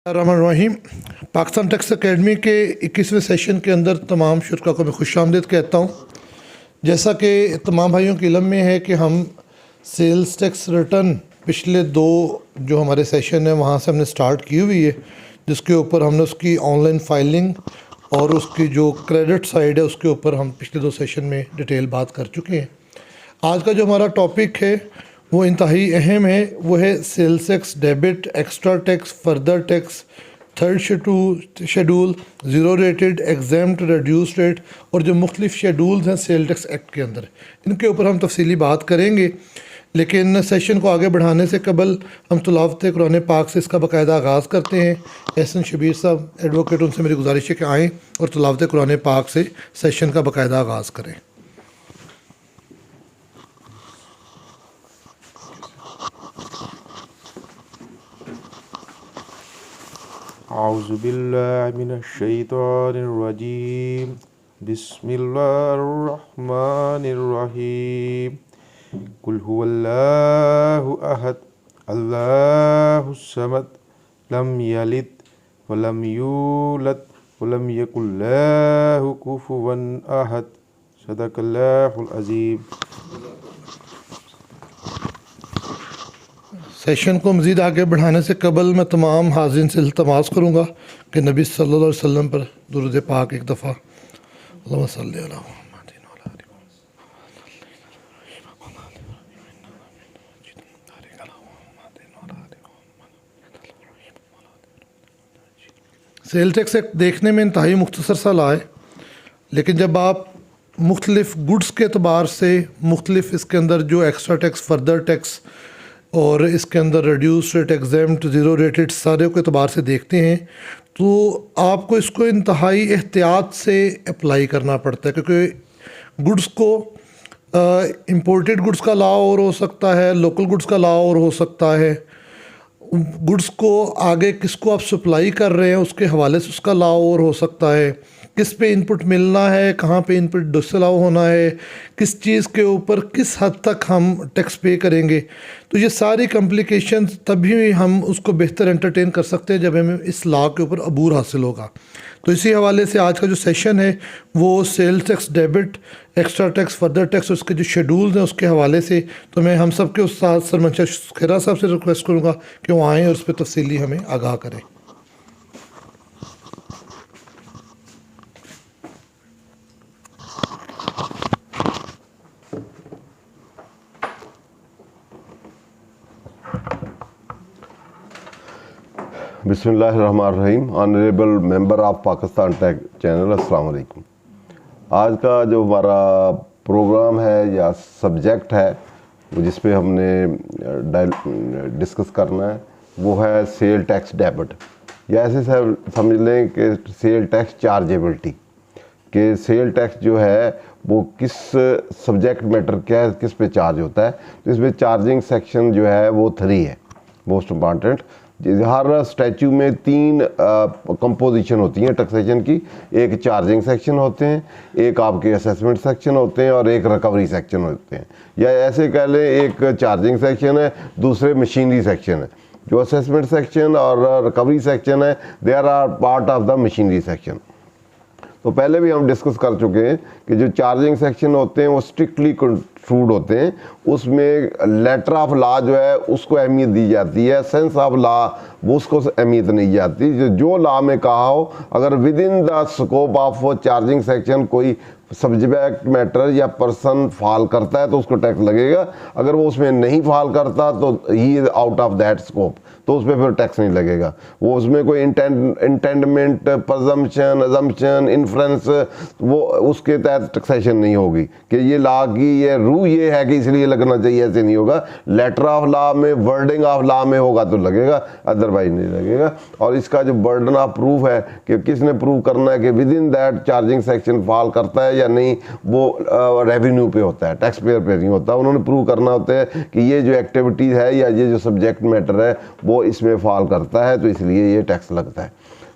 रहीम Pakistan tax academy के 21वें session के अंदर तमाम शुरा को मैं खुशामदीद कहता हूँ। जैसा कि तमाम भाइयों के इल्म में है कि हम सेल्स टैक्स रिटर्न पिछले दो जो हमारे सेशन है वहाँ से हमने स्टार्ट की हुई है, जिसके ऊपर हमने उसकी ऑनलाइन फाइलिंग और उसकी जो क्रेडिट साइड है उसके ऊपर हम पिछले दो सेशन में डिटेल बात कर चुके हैं। आज का जो हमारा टॉपिक है वो इंतहाई अहम है, वो है sales tax debit, extra tax, further tax, third schedule, zero rated, exempt, reduced rate और जो मुख्तलिफ शेड्यूल्स हैं सेल टैक्स एक्ट के अंदर, इनके ऊपर हम तफसीली बात करेंगे। लेकिन सेशन को आगे बढ़ाने से कबल हम तिलावत कुरान पाक से इसका बाकायदा आगाज़ करते हैं। एहसन शबीर साहब एडवोकेट, उनसे मेरी गुजारिश है कि आएँ और तिलावत कुरान पाक से सेशन का बाकायदा आगाज़ करें। औज़ुबिल्लाहिमिनश्शैतानिर्रजीम बिस्मिल्लाहिर्रहमानिर्रहीम कुल हुवल्लाहु अहद अल्लाहुस्समद लम यलिद वलम यूलद वलम यकुल लहु कुफुवन अहद सदक़ल्लाहुल अज़ीम। सेशन को मज़ीद आगे बढ़ाने से कबल मैं तमाम हाज़रीन से इल्तमास करूँगा कि नबी सल्लल्लाहु अलैहि वसल्लम पर दुरूद पाक एक दफ़ा अल्लाहुम्मा सल्लि अला मुहम्मदिन व अला आलि मुहम्मद। सेल टैक्स एक्ट देखने में इंतहाई मुख्तसर सा ला है, लेकिन जब आप मुख्तलिफ़ गुड्स के अतबार से मुख्तलिफ़ इसके अंदर जो एक्स्ट्रा टैक्स, फर्दर टैक्स और इसके अंदर reduce rate, examined, zero rated सारे के अतबार से देखते हैं तो आपको इसको इंतहाई एहतियात से अप्लाई करना पड़ता है, क्योंकि गुड्स को इंपोर्टेड गुड्स का लॉ और हो सकता है, लोकल गुड्स का लॉ और हो सकता है। गुड्स को आगे किसको आप सप्लाई कर रहे हैं उसके हवाले से उसका लॉ और हो सकता है, किस पे इनपुट मिलना है, कहाँ पे इनपुट डिसअलाउ होना है, किस चीज़ के ऊपर किस हद तक हम टैक्स पे करेंगे। तो ये सारी कॉम्प्लिकेशंस तभी हम उसको बेहतर एंटरटेन कर सकते हैं जब हमें इस लॉ के ऊपर अबूर हासिल होगा। तो इसी हवाले से आज का जो सेशन है वो sale tax debit, extra tax, further tax, उसके जो शेड्यूल्स हैं उसके हवाले से। तो मैं हम सब के उस्ताद सर मंशर खेरा साहब से रिक्वेस्ट करूँगा कि वो आएँ और उस पर तफसीली हमें आगाह करें। बिस्मिल्लाहिर्रहमानिर्रहीम। Honourable member of Pakistan tax channel, अस्सलाम वालेकुम। आज का जो हमारा प्रोग्राम है या सब्जेक्ट है जिस पे हमने डिस्कस करना है वो है सेल टैक्स डेबिट, या ऐसे समझ लें कि सेल टैक्स चार्जेबिलिटी, कि सेल टैक्स जो है वो किस सब्जेक्ट मैटर क्या है, किस पे चार्ज होता है। तो इसमें चार्जिंग सेक्शन जो है वो 3 है, मोस्ट इम्पॉर्टेंट। हर स्टैचू में 3 कंपोजिशन होती हैं टैक्सेशन की। एक चार्जिंग सेक्शन होते हैं, एक आपके असेसमेंट सेक्शन होते हैं और एक रिकवरी सेक्शन होते हैं। या ऐसे कह लें एक चार्जिंग सेक्शन है, दूसरे मशीनरी सेक्शन है। जो असेसमेंट सेक्शन और रिकवरी सेक्शन है they are part of the machinery section. तो पहले भी हम डिस्कस कर चुके हैं कि जो चार्जिंग सेक्शन होते हैं वो स्ट्रिक्टली कंट्रूड होते हैं, उसमें लेटर ऑफ लॉ जो है उसको अहमियत दी जाती है, सेंस ऑफ लॉ वो उसको अहमियत नहीं जाती। जो लॉ में कहा हो, अगर with in the scope of charging section कोई सब्जेक्ट मैटर या पर्सन फॉल करता है तो उसको टैक्स लगेगा। अगर वो उसमें नहीं फॉल करता तो he is out of that scope, तो उसमें फिर टैक्स नहीं लगेगा। वो उसमें कोई इंटेंडमेंट, प्रजम्पशन, अजम्पशन, इन्फ्रेंस, वो उसके तहत टैक्सेशन नहीं होगी कि ये लॉ की ये रूल ये है कि इसलिए लगना चाहिए, ऐसे नहीं होगा। लेटर ऑफ लॉ में, वर्डिंग ऑफ लॉ में होगा तो लगेगा, अदरवाइज नहीं लगेगा। और इसका जो बर्डन ऑफ प्रूफ है कि किसने प्रूव करना है कि with in that charging section fall करता है या नहीं, वो रेवेन्यू पे होता है, टैक्स पेयर पे नहीं होता। उन्होंने प्रूव करना होता है कि ये जो एक्टिविटीज़ है या ये जो सब्जेक्ट मैटर है वो इसमें फॉल करता है, तो इसलिए ये टैक्स लगता है।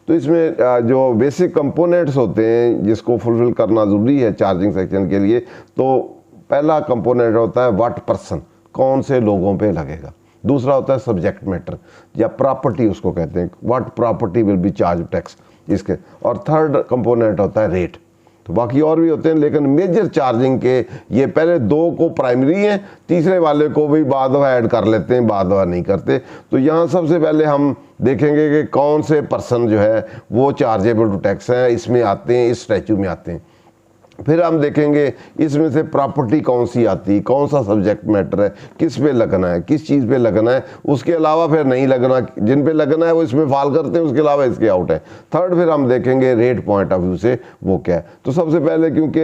तो इसमें जो बेसिक कंपोनेंट्स होते हैं जिसको फुलफिल करना ज़रूरी है चार्जिंग सेक्शन के लिए, तो पहला कंपोनेंट होता है व्हाट पर्सन, कौन से लोगों पे लगेगा। दूसरा होता है सब्जेक्ट मैटर या प्रॉपर्टी उसको कहते हैं, what property will be charge tax इसके, और थर्ड कंपोनेंट होता है रेट। तो बाकी और भी होते हैं, लेकिन मेजर चार्जिंग के ये पहले दो को प्राइमरी हैं, तीसरे वाले को भी बाद में ऐड कर लेते हैं, बाद में नहीं करते। तो यहाँ सबसे पहले हम देखेंगे कि कौन से पर्सन जो है वो चार्जेबल टू टैक्स हैं, इसमें आते हैं, इस स्टैच्यू में आते हैं। फिर हम देखेंगे इसमें से प्रॉपर्टी कौन सी आती है, कौन सा सब्जेक्ट मैटर है, किस पे लगना है, किस चीज़ पे लगना है, उसके अलावा फिर नहीं लगना, जिन पे लगना है वो इसमें फॉल करते हैं, उसके अलावा इसके आउट है। थर्ड फिर हम देखेंगे रेट पॉइंट ऑफ व्यू से वो क्या है। तो सबसे पहले क्योंकि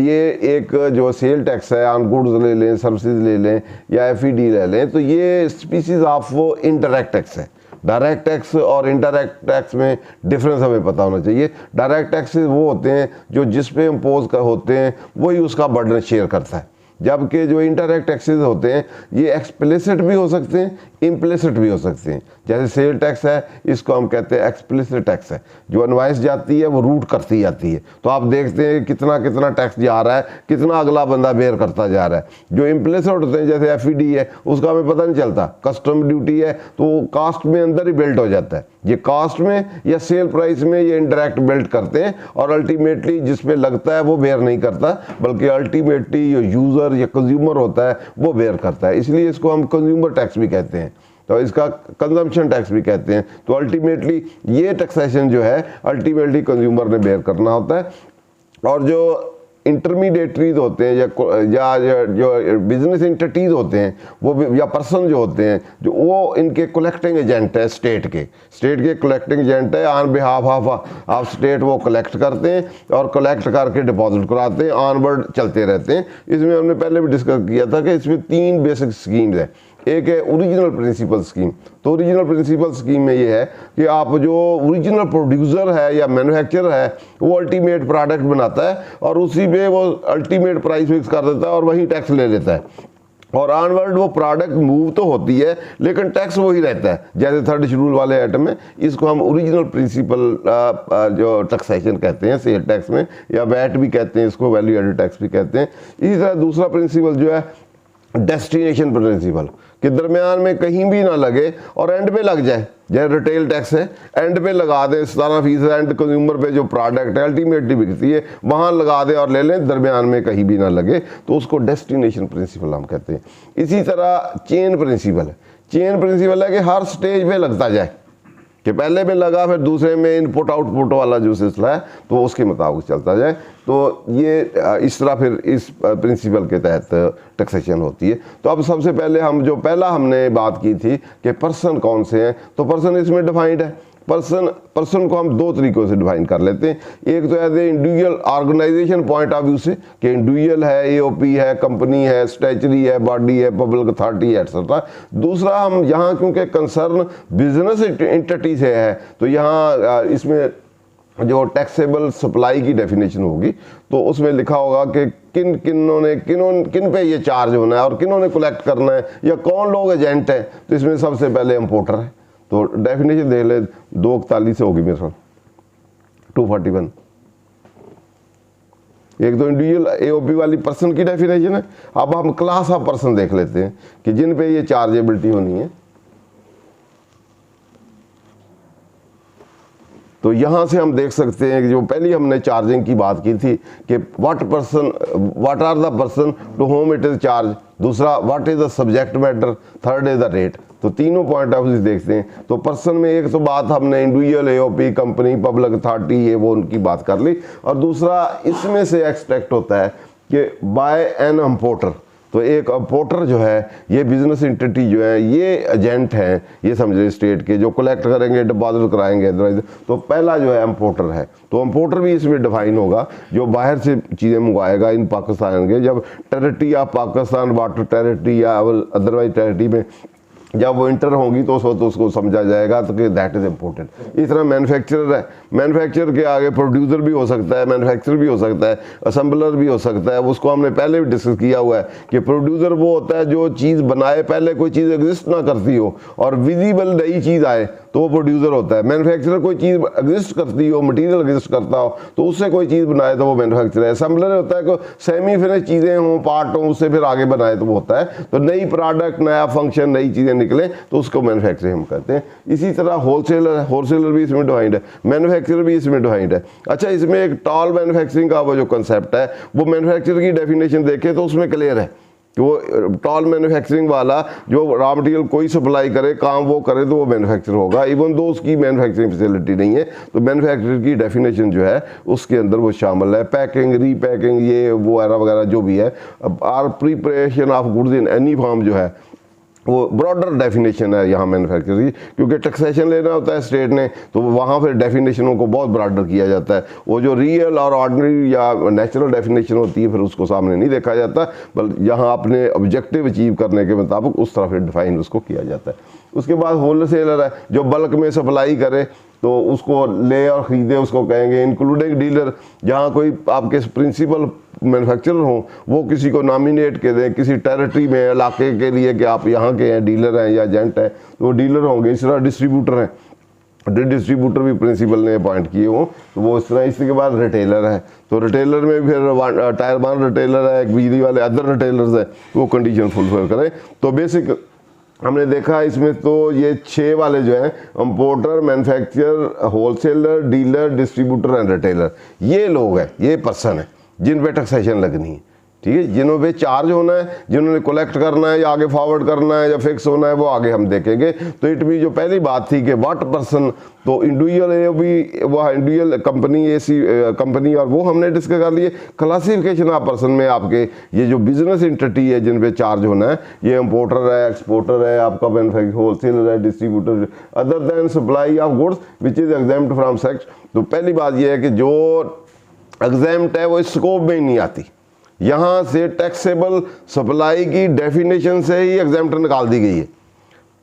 ये एक जो सेल टैक्स है, ऑन गुड्स ले लें, सर्विसेज ले लें या FED ले लें, तो ये स्पीसीज ऑफ वो इनडायरेक्ट टैक्स है। डायरेक्ट टैक्स और इनडायरेक्ट टैक्स में डिफरेंस हमें पता होना चाहिए। डायरेक्ट टैक्सेस वो होते हैं जो जिस पे इम्पोज होते हैं वही उसका बर्डन शेयर करता है, जबकि जो इनडायरेक्ट टैक्सेस होते हैं ये एक्सप्लिसिट भी हो सकते हैं, इम्प्लिसिट भी हो सकते हैं। जैसे सेल टैक्स है, इसको हम कहते हैं एक्सप्लिसिट टैक्स है, जो इनवॉइस जाती है वो रूट करती जाती है, तो आप देखते हैं कितना कितना टैक्स जा रहा है, कितना अगला बंदा बेयर करता जा रहा है। जो इम्प्लिसिट होते हैं जैसे FED है, उसका हमें पता नहीं चलता, कस्टम ड्यूटी है तो कास्ट में अंदर ही बिल्ट हो जाता है, ये कास्ट में या सेल प्राइस में ये इंडायरेक्ट बिल्ट करते हैं, और अल्टीमेटली जिस पे लगता है वो बेयर नहीं करता, बल्कि अल्टीमेटली जो यूज़र या कंज्यूमर होता है वो बेयर करता है। इसलिए इसको हम कंज्यूमर टैक्स भी कहते हैं, तो इसका कंजम्पशन टैक्स भी कहते हैं। तो अल्टीमेटली ये टैक्सेशन जो है अल्टीमेटली कंज्यूमर ने बेयर करना होता है। और जो इंटरमीडिएटरीज होते हैं या जो बिजनेस इंटिटीज होते हैं वो या पर्सन जो होते हैं, जो वो इनके कलेक्टिंग एजेंट है, स्टेट के कलेक्टिंग एजेंट है, ऑन बिहाफ ऑफ स्टेट वो कलेक्ट करते हैं और कलेक्ट करके डिपॉजिट कराते हैं, ऑनवर्ड चलते रहते हैं। इसमें हमने पहले भी डिस्कस किया था कि इसमें 3 बेसिक स्कीम्स है। एक है ओरिजिनल प्रिंसिपल स्कीम। तो ओरिजिनल प्रिंसिपल स्कीम में ये है कि आप जो ओरिजिनल प्रोड्यूसर है या मैन्युफैक्चरर है वो अल्टीमेट प्रोडक्ट बनाता है और उसी पे वो अल्टीमेट प्राइस फिक्स कर देता है और वही टैक्स ले लेता है, और ऑनवर्ड वो प्रोडक्ट मूव तो होती है लेकिन टैक्स वही रहता है। जैसे 3rd शेड्यूल वाले आइटम में इसको हम ओरिजिनल प्रिंसिपल जो टैक्सेशन कहते हैं सेल टैक्स में, या वैट भी कहते हैं इसको, वैल्यू एडेड टैक्स भी कहते हैं। इसी तरह दूसरा प्रिंसिपल जो है डेस्टिनेशन प्रिंसिपल, कि दरमियान में कहीं भी ना लगे और एंड पे लग जाए। जैसे रिटेल टैक्स है, एंड पे लगा दें 17% एंड कंज्यूमर पे जो प्रोडक्ट है अल्टीमेटली बिकती है वहाँ लगा दें और ले लें, दरमियान में कहीं भी ना लगे, तो उसको डेस्टिनेशन प्रिंसिपल हम कहते हैं। इसी तरह चेन प्रिंसिपल है। चेन प्रिंसिपल है कि हर स्टेज पे लगता जाए, कि पहले में लगा फिर दूसरे में इनपुट आउटपुट वाला जो सिलसिला है तो उसके मुताबिक चलता जाए। तो ये इस तरह फिर इस प्रिंसिपल के तहत टैक्सेशन होती है। तो अब सबसे पहले हम जो पहला हमने बात की थी कि पर्सन कौन से हैं, तो पर्सन इसमें डिफाइंड है। पर्सन को हम 2 तरीकों से डिफाइन कर लेते हैं। एक तो as a individual organisation point of view से कि इंडिविजुअल है, AOP है, कंपनी है, स्टैचुरी है, बॉडी है, पब्लिक अथॉरिटी है, एक्सेट्रा। दूसरा हम यहाँ क्योंकि कंसर्न बिजनेस एंटिटी से है तो यहाँ इसमें जो टैक्सेबल सप्लाई की डेफिनेशन होगी तो उसमें लिखा होगा कि किन पे ये चार्ज होना है और किन्होंने कलेक्ट करना है या कौन लोग एजेंट है। तो इसमें सबसे पहले इम्पोर्टर है, तो डेफिनेशन देख ले 241 से होगी मेरे साथ 241। एक तो इंडिविजुअल AOP वाली पर्सन की डेफिनेशन है। अब हम क्लास ऑफ पर्सन देख लेते हैं कि जिन पे ये चार्जेबिलिटी होनी है। तो यहाँ से हम देख सकते हैं कि जो पहली हमने चार्जिंग की बात की थी कि what are the person to whom it is charge, दूसरा what is the subject matter, third is the rate. तो तीनों पॉइंट ऑफ व्यू देखते हैं। तो पर्सन में एक तो बात हमने individual, AOP, company, public authority, ये वो उनकी बात कर ली, और दूसरा इसमें से एक्सट्रैक्ट होता है कि बाय एन इम्पोर्टर। तो एक इम्पोर्टर जो है ये बिजनेस एंटिटी जो है ये एजेंट हैं, ये समझे स्टेट के, जो कलेक्ट करेंगे, डिपॉजिट कराएंगे अदरवाइज। तो पहला जो है इम्पोर्टर है, तो इम्पोर्टर भी इसमें डिफाइन होगा जो बाहर से चीज़ें मंगवाएगा इन पाकिस्तान के। जब territory of Pakistan water territory या अदरवाइज टेरिटरी में जब वो इंटर होंगी तो उसको समझा जाएगा तो कि दैट इज़ इम्पोर्टेंट। इस तरह मैन्युफैक्चरर है, मैन्युफैक्चरर के आगे प्रोड्यूसर भी हो सकता है, मैन्युफैक्चरर भी हो सकता है, असेंबलर भी हो सकता है। उसको हमने पहले भी डिस्कस किया हुआ है कि प्रोड्यूसर वो होता है जो चीज़ बनाए, पहले कोई चीज़ एग्जिस्ट ना करती हो और विजिबल नई चीज़ आए तो वो प्रोड्यूसर होता है। मैन्युफैक्चरर कोई चीज़ एग्जिस्ट करती हो, मटेरियल एग्जिस्ट करता हो तो उससे कोई चीज़ बनाए तो वो मैन्युफैक्चरर है। असेंबलर होता है कि सेमी फिनिश चीज़ें हों, पार्ट हों, उससे फिर आगे बनाए तो वो होता है। तो नई प्रोडक्ट, नया फंक्शन, नई चीज़ें निकले तो उसको मैन्युफैक्चरिंग हम कहते हैं। इसी तरह होलसेलर है, होलसेलर भी इसमें डिफाइंड है, मैन्युफैक्चरर भी इसमें डिफाइंड है। अच्छा, इसमें एक टॉल मैन्युफैक्चरिंग का वो जो कंसेप्ट है वो मैन्युफैक्चरर की डेफिनेशन देखें तो उसमें क्लियर है कि वो टॉल मैन्युफैक्चरिंग वाला जो रॉ मटेरियल कोई सप्लाई करे, काम वो करे तो वो मैन्युफैक्चर होगा, इवन दो उसकी मैन्युफैक्चरिंग फैसिलिटी नहीं है। तो मैन्युफैक्चरर की डेफिनेशन जो है उसके अंदर वो शामिल है। पैकिंग, रीपैकिंग, ये वो वगैरह जो भी है, or preparation of goods in any form जो है वो ब्रॉडर डेफिनेशन है यहाँ मैन्युफैक्चर की, क्योंकि टैक्सेशन लेना होता है स्टेट ने तो वहाँ फिर डेफिनेशनों को बहुत ब्रॉडर किया जाता है। वो जो रियल और ऑर्डिनरी या नेचुरल डेफिनेशन होती है फिर उसको सामने नहीं देखा जाता, बल्कि यहाँ अपने ऑब्जेक्टिव अचीव करने के मुताबिक उस तरह फिर डिफाइन उसको किया जाता है। उसके बाद होलसेलर है जो बल्क में सप्लाई करे तो उसको ले और ख़रीदे उसको कहेंगे। इंक्लूडिंग डीलर, जहाँ कोई आपके प्रिंसिपल मैन्युफैक्चरर हों वो किसी को नॉमिनेट के दें किसी टेरिटरी में, इलाके के लिए कि आप यहाँ के हैं, डीलर हैं या एजेंट हैं, तो वो डीलर होंगे। इस तरह डिस्ट्रीब्यूटर हैं, डिस्ट्रीब्यूटर भी प्रिंसिपल ने अपॉइंट किए हों तो वो इस तरह। इसके बाद रिटेलर है, तो रिटेलर में फिर टायर 1 रिटेलर है, एक बिजली वाले अदर रिटेलर्स हैं, वो कंडीशन फुलफिल करें। तो बेसिक हमने देखा इसमें तो ये 6 वाले जो हैं, importer, manufacturer, wholesaler, dealer, distributor and retailer, ये लोग हैं, ये पर्सन है जिन पे टैक्सेशन लगनी है। ठीक है, जिन्हों पे चार्ज होना है, जिन्होंने कलेक्ट करना है या आगे फॉरवर्ड करना है या फिक्स होना है, वो आगे हम देखेंगे। तो इट भी जो पहली बात थी कि व्हाट पर्सन, तो इंडिविजुअल है भी, वो इंडिविजुअल कंपनी, ऐसी कंपनी, और वो हमने डिस्कस कर लिए। क्लासिफिकेशन ऑफ पर्सन में आपके ये जो बिजनेस एंटिटी है जिन पे चार्ज होना है, ये इंपोर्टर है, एक्सपोर्टर है, आपका मैन्युफैक्चर, होलसेलर है, distributor, other than supply of goods which is exempt from sex. तो पहली बात ये है कि जो एग्जेम्प्ट है वो इस स्कोप में ही नहीं आती। यहाँ से टैक्सेबल सप्लाई की डेफिनेशन से ही एग्जेम्प्ट निकाल दी गई है,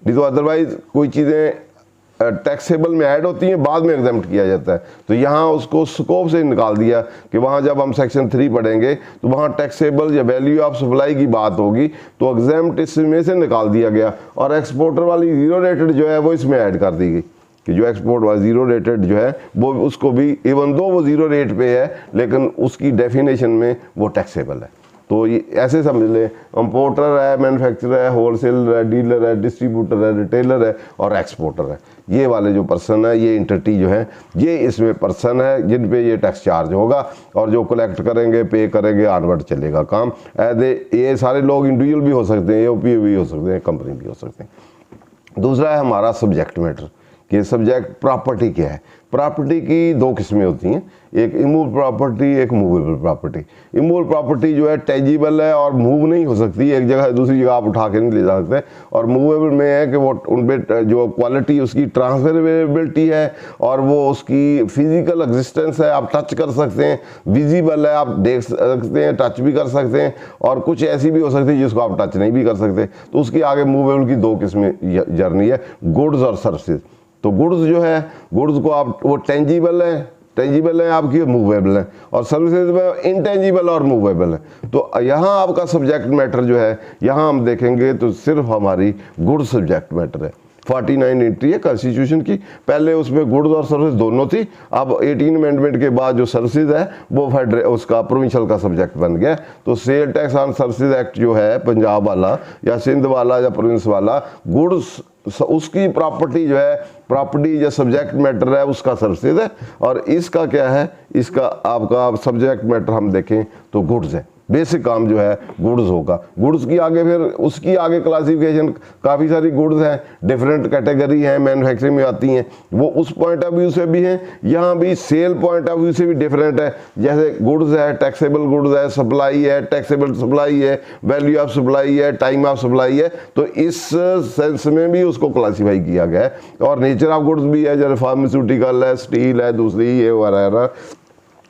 नहीं तो अदरवाइज कोई चीज़ें टैक्सेबल में ऐड होती हैं बाद में एग्जेम्प्ट किया जाता है। तो यहाँ उसको स्कोप से निकाल दिया कि वहाँ जब हम सेक्शन 3 पढ़ेंगे तो वहाँ टैक्सेबल या वैल्यू ऑफ सप्लाई की बात होगी तो एग्जेम्प्ट इसमें से निकाल दिया गया। और एक्सपोर्टर वाली जीरो रेटेड जो है वो इसमें ऐड कर दी गई कि जो एक्सपोर्ट वाला जीरो रेटेड जो है वो उसको भी, इवन दो वो जीरो रेट पे है लेकिन उसकी डेफिनेशन में वो टैक्सेबल है। तो ये ऐसे समझ लें, इंपोर्टर है, मैन्युफैक्चरर है, होलसेलर है, डीलर है, डिस्ट्रीब्यूटर है, रिटेलर है और एक्सपोर्टर है। ये वाले जो पर्सन है, ये एंटिटी जो है, ये इसमें पर्सन है जिन पे ये टैक्स चार्ज होगा और जो कलेक्ट करेंगे, पे करेंगे, आनवर्ड चलेगा काम। ये सारे लोग इंडिविजुअल भी हो सकते हैं, ओपी भी हो सकते हैं, कंपनी भी हो सकते हैं। दूसरा है हमारा सब्जेक्ट मैटर कि सब्जेक्ट प्रॉपर्टी क्या है। प्रॉपर्टी की 2 किस्में होती हैं, एक इमूवेबल प्रॉपर्टी, एक मूवेबल प्रॉपर्टी। इमूवेबल प्रॉपर्टी जो है टेंजिबल है और मूव नहीं हो सकती, एक जगह दूसरी जगह आप उठा के नहीं ले जा सकते। और मूवेबल में है कि वो उन पे जो क्वालिटी उसकी ट्रांसफरेबिलिटी है और वो उसकी फिजिकल एग्जिस्टेंस है, आप टच कर सकते हैं, विजिबल है, आप देख सकते हैं, टच भी कर सकते हैं, और कुछ ऐसी भी हो सकती है जिसको आप टच नहीं भी कर सकते। तो उसकी आगे मूवेबल की 2 किस्में जर्नी है, गुड्स और सर्विसेज। तो गुड्स जो है, गुड्स को आप वो टेंजिबल है आपकी, मूवेबल है, और सर्विसेज में इंटेंजिबल और मूवेबल है। तो यहाँ आपका सब्जेक्ट मैटर जो है, यहाँ हम देखेंगे तो सिर्फ हमारी गुड्स सब्जेक्ट मैटर है। 49 एंट्री है कॉन्स्टिट्यूशन की, पहले उसमें गुड्स और सर्विस दोनों थी, अब 18 अमेंडमेंट के बाद जो सर्विसेज है वो उसका प्रोविंशियल का सब्जेक्ट बन गया। तो cell tax on services act जो है पंजाब वाला या सिंध वाला या प्रोविंस वाला, गुड्स उसकी प्रॉपर्टी जो है, प्रॉपर्टी जो सब्जेक्ट मैटर है उसका सर्विसेज है, और इसका क्या है, इसका आपका सब्जेक्ट मैटर हम देखें तो गुड्स है। बेसिक काम जो है गुड्स होगा। गुड्स की आगे फिर उसकी आगे क्लासिफिकेशन, काफ़ी सारी गुड्स हैं, डिफरेंट कैटेगरी हैं, मैन्युफैक्चरिंग में आती हैं, वो उस पॉइंट ऑफ व्यू से भी हैं, यहाँ भी सेल पॉइंट ऑफ व्यू से भी डिफरेंट है। जैसे गुड्स है, टैक्सेबल गुड्स है, सप्लाई है, टैक्सेबल सप्लाई है, वैल्यू ऑफ सप्लाई है, टाइम ऑफ सप्लाई है। तो इस सेंस में भी उसको क्लासीफाई किया गया है। और नेचर ऑफ गुड्स भी है, जैसे फार्मास्यूटिकल है, स्टील है, दूसरी ये वगैरह,